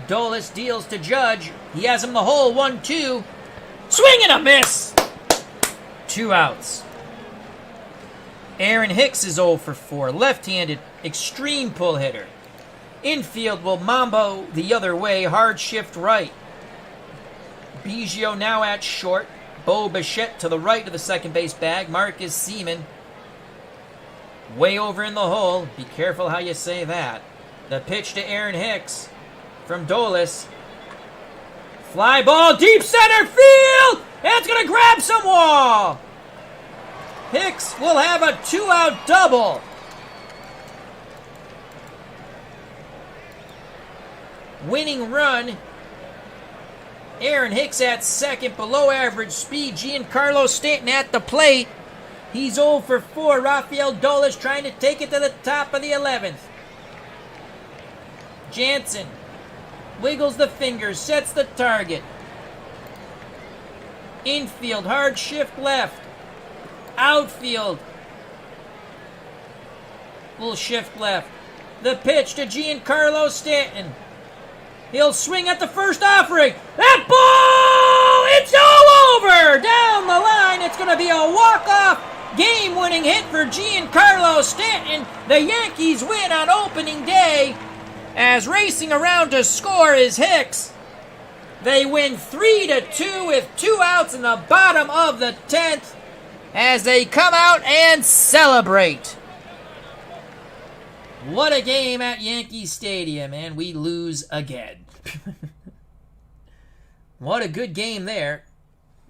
Dolis deals to Judge. He has him the hole, 1-2. Swing and a miss! 2 outs. Aaron Hicks is 0 for 4. Left-handed, extreme pull hitter. Infield will mambo the other way, hard shift right. Biggio now at short. Bo Bichette to the right of the second base bag. Marcus Seaman way over in the hole. Be careful how you say that. The pitch to Aaron Hicks from Dolis. Fly ball, deep center field! And it's going to grab some wall! Hicks will have a 2-out double. Winning run. Aaron Hicks at second, below average speed. Giancarlo Stanton at the plate. He's 0 for 4. Rafael Dolis trying to take it to the top of the 11th. Jansen wiggles the fingers, sets the target. Infield, hard shift left. Outfield, little shift left. The pitch to Giancarlo Stanton. He'll swing at the first offering. That ball! It's all over! Down the line, it's going to be a walk-off game-winning hit for Giancarlo Stanton. The Yankees win on opening day. As racing around to score is Hicks. They win 3-2 with 2 outs in the bottom of the 10th as they come out and celebrate. What a game at Yankee Stadium, and we lose again. What a good game there.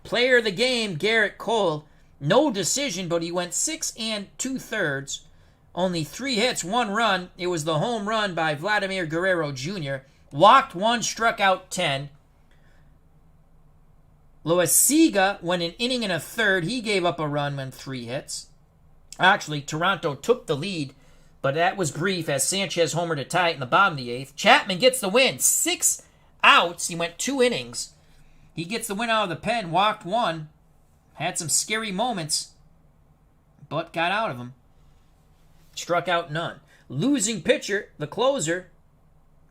Player of the game, Garrett Cole. No decision, but he went 6 2/3. Only 3 hits, 1 run. It was the home run by Vladimir Guerrero Jr. Walked 1, struck out 10. Loaiziga went an inning and a third. He gave up a run and 3 hits. Actually, Toronto took the lead, but that was brief as Sanchez homered to tie it in the bottom of the 8th. Chapman gets the win. 6 outs. He went 2 innings. He gets the win out of the pen. Walked 1. Had some scary moments, but got out of them. Struck out none. Losing pitcher, the closer,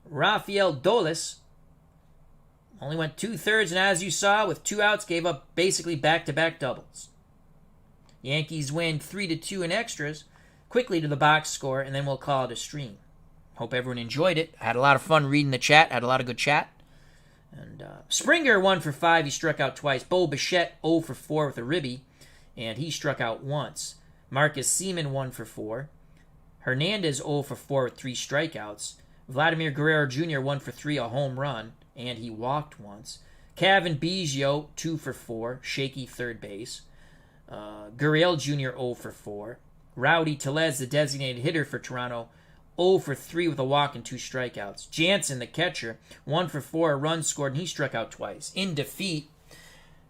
Rafael Dolis, only went 2/3, and as you saw, with 2 outs, gave up basically back-to-back doubles. Yankees win 3-2 in extras. Quickly to the box score, and then we'll call it a stream. Hope everyone enjoyed it. Had a lot of fun reading the chat. Had a lot of good chat. And Springer 1 for 5. He struck out twice. Bo Bichette 0 for 4 with a ribby, and he struck out once. Marcus Seaman 1 for 4. Hernandez 0 for 4 with 3 strikeouts. Vladimir Guerrero Jr. 1 for 3, a home run, and he walked once. Kevin Biggio 2 for 4, shaky third base. Gurriel Jr. 0 for 4. Rowdy Tellez, the designated hitter for Toronto, 0 for 3 with a walk and 2 strikeouts. Jansen, the catcher, 1 for 4, a run scored, and he struck out twice. In defeat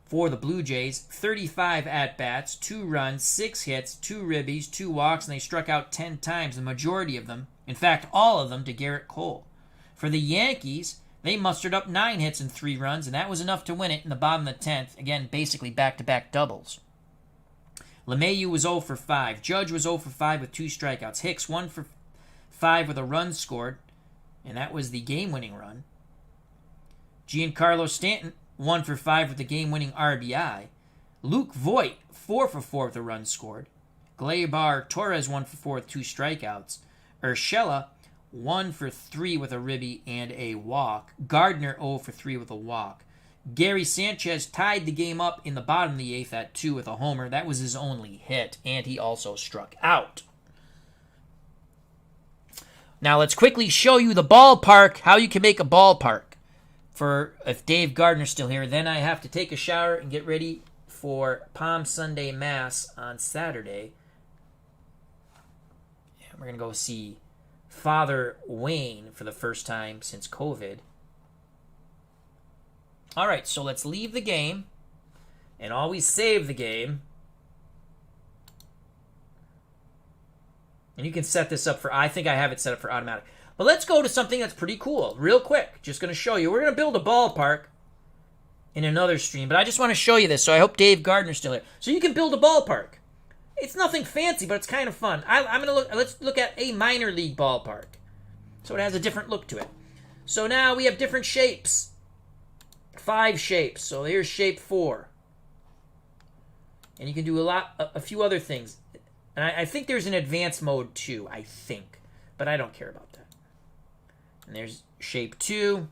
for the Blue Jays, 35 at-bats, 2 runs, 6 hits, 2 ribbies, 2 walks, and they struck out 10 times, the majority of them, in fact, all of them, to Garrett Cole. For the Yankees, they mustered up 9 hits and 3 runs, and that was enough to win it in the bottom of the 10th. Again, basically back-to-back doubles. LeMahieu was 0 for 5. Judge was 0 for 5 with 2 strikeouts. Hicks 1 for 5 with a run scored, and that was the game-winning run. Giancarlo Stanton 1 for 5 with the game-winning RBI. Luke Voit 4 for 4 with a run scored. Gleyber Torres 1 for 4 with 2 strikeouts. Urshela 1 for 3 with a ribby and a walk. Gardner 0 for 3 with a walk. Gary Sanchez tied the game up in the bottom of the 8th at 2 with a homer. That was his only hit, and he also struck out. Now let's quickly show you the ballpark, how you can make a ballpark. For if Dave Gardner's still here, then I have to take a shower and get ready for Palm Sunday Mass on Saturday. And we're going to go see Father Wayne for the first time since COVID. All right, so let's leave the game and always save the game. And you can set this up for, I think I have it set up for automatic. But let's go to something that's pretty cool, real quick. Just going to show you. We're going to build a ballpark in another stream, but I just want to show you this, so I hope Dave Gardner's still here. So you can build a ballpark. It's nothing fancy, but it's kind of fun. Let's look at a minor league ballpark. So it has a different look to it. So now we have different shapes. 5 shapes. So here's shape 4. And you can do a few other things. And I think there's an advanced mode too, I think. But I don't care about that. And there's shape 2.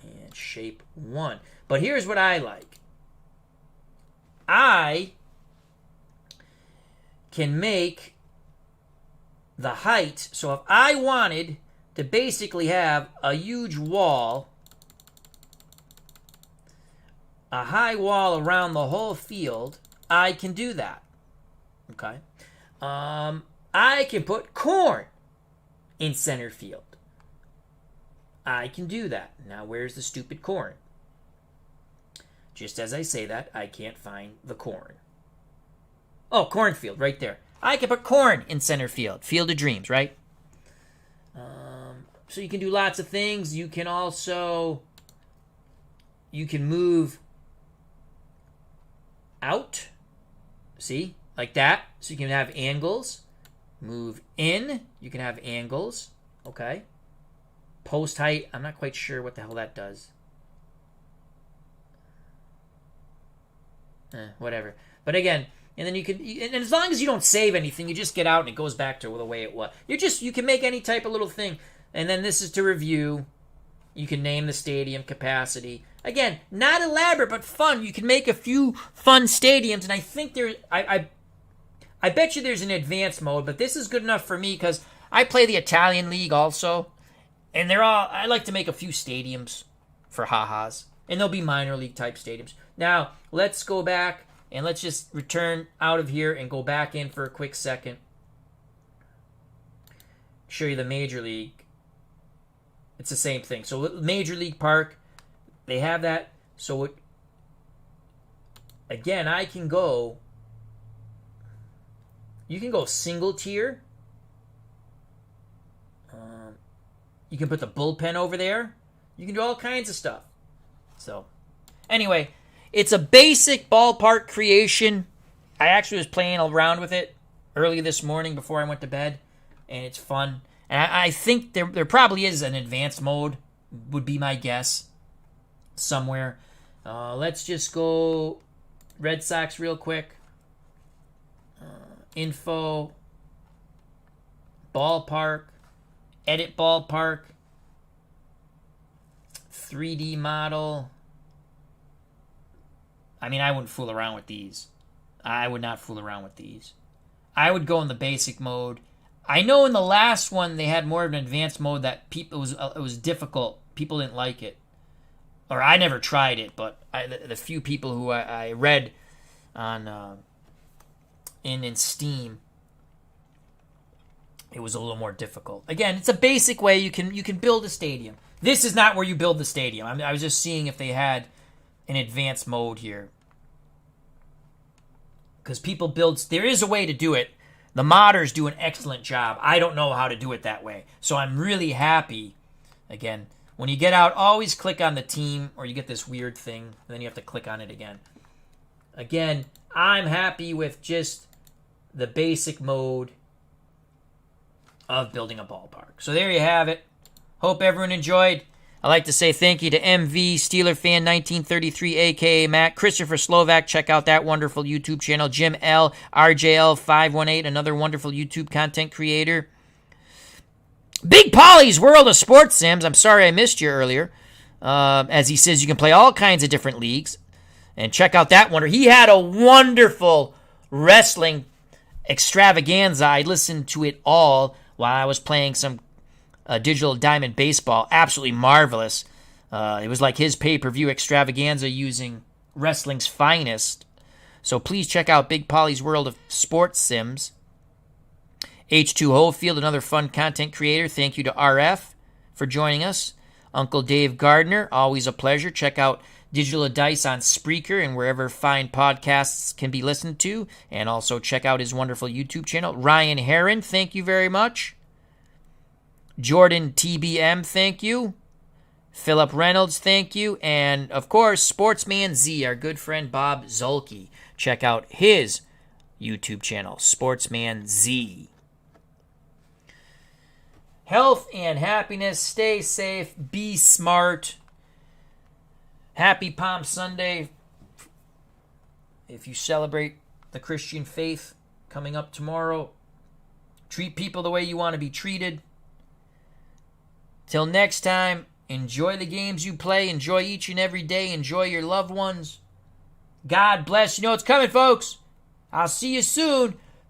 And shape 1. But here's what I like. I can make the height. So if I wanted to basically have a huge wall, a high wall around the whole field, I can do that. Okay? I can put corn in center field. I can do that. Now, where's the stupid corn? Just as I say that, I can't find the corn. Oh, cornfield, right there. I can put corn in center field. Field of dreams, right? So you can do lots of things. You can also, you can move out. See? Like that. So you can have angles. Move in. You can have angles. Okay? Post height. I'm not quite sure what the hell that does. Whatever. But again, and then you can, and as long as you don't save anything, you just get out and it goes back to the way it was. You can make any type of little thing. And then this is to review. You can name the stadium capacity. Again, not elaborate, but fun. You can make a few fun stadiums, and I think I bet you there's an advanced mode, but this is good enough for me because I play the Italian League also, and I like to make a few stadiums for ha-has, and they'll be minor league type stadiums. Now, let's go back, and let's just return out of here and go back in for a quick second. Show you the Major League. It's the same thing. So Major League Park, they have that. So again, I can go. You can go single tier. You can put the bullpen over there. You can do all kinds of stuff. So anyway, it's a basic ballpark creation. I actually was playing around with it early this morning before I went to bed, and it's fun. And I think there probably is an advanced mode, would be my guess, somewhere. Let's just go Red Sox real quick. Info, ballpark, edit ballpark, 3D model. I mean, I wouldn't fool around with these. I would not fool around with these. I would go in the basic mode. I know in the last one they had more of an advanced mode that it was difficult. People didn't like it, or I never tried it. But the few people who I read on in Steam, it was a little more difficult. Again, it's a basic way you can build a stadium. This is not where you build the stadium. I was just seeing if they had an advanced mode here, because people build. There is a way to do it. The modders do an excellent job. I don't know how to do it that way. So I'm really happy. Again, when you get out, always click on the team, or you get this weird thing, and then you have to click on it again. Again, I'm happy with just the basic mode of building a ballpark. So there you have it. Hope everyone enjoyed. I'd like to say thank you to MV Steeler Fan 1933, aka Matt, Christopher Slovak. Check out that wonderful YouTube channel. Jim L, RJL 518, another wonderful YouTube content creator. Big Polly's World of Sports Sims. I'm sorry I missed you earlier. As he says, you can play all kinds of different leagues. And check out that wonder. He had a wonderful wrestling extravaganza. I listened to it all while I was playing some Digital Diamond Baseball. Absolutely marvelous. It was like his pay-per-view extravaganza using wrestling's finest. So please check out Big Polly's World of Sports Sims. H2 Hofield, another fun content creator. Thank you to RF for joining us. Uncle Dave Gardner, always a pleasure. Check out Digital Dice on Spreaker and wherever fine podcasts can be listened to. And also check out his wonderful YouTube channel. Ryan Herron, thank you very much. Jordan TBM, thank you. Philip Reynolds, thank you. And, of course, Sportsman Z, our good friend Bob Zolke. Check out his YouTube channel, Sportsman Z. Health and happiness. Stay safe. Be smart. Happy Palm Sunday. If you celebrate the Christian faith coming up tomorrow, treat people the way you want to be treated. Till next time, enjoy the games you play. Enjoy each and every day. Enjoy your loved ones. God bless. You know what's coming, folks. I'll see you soon.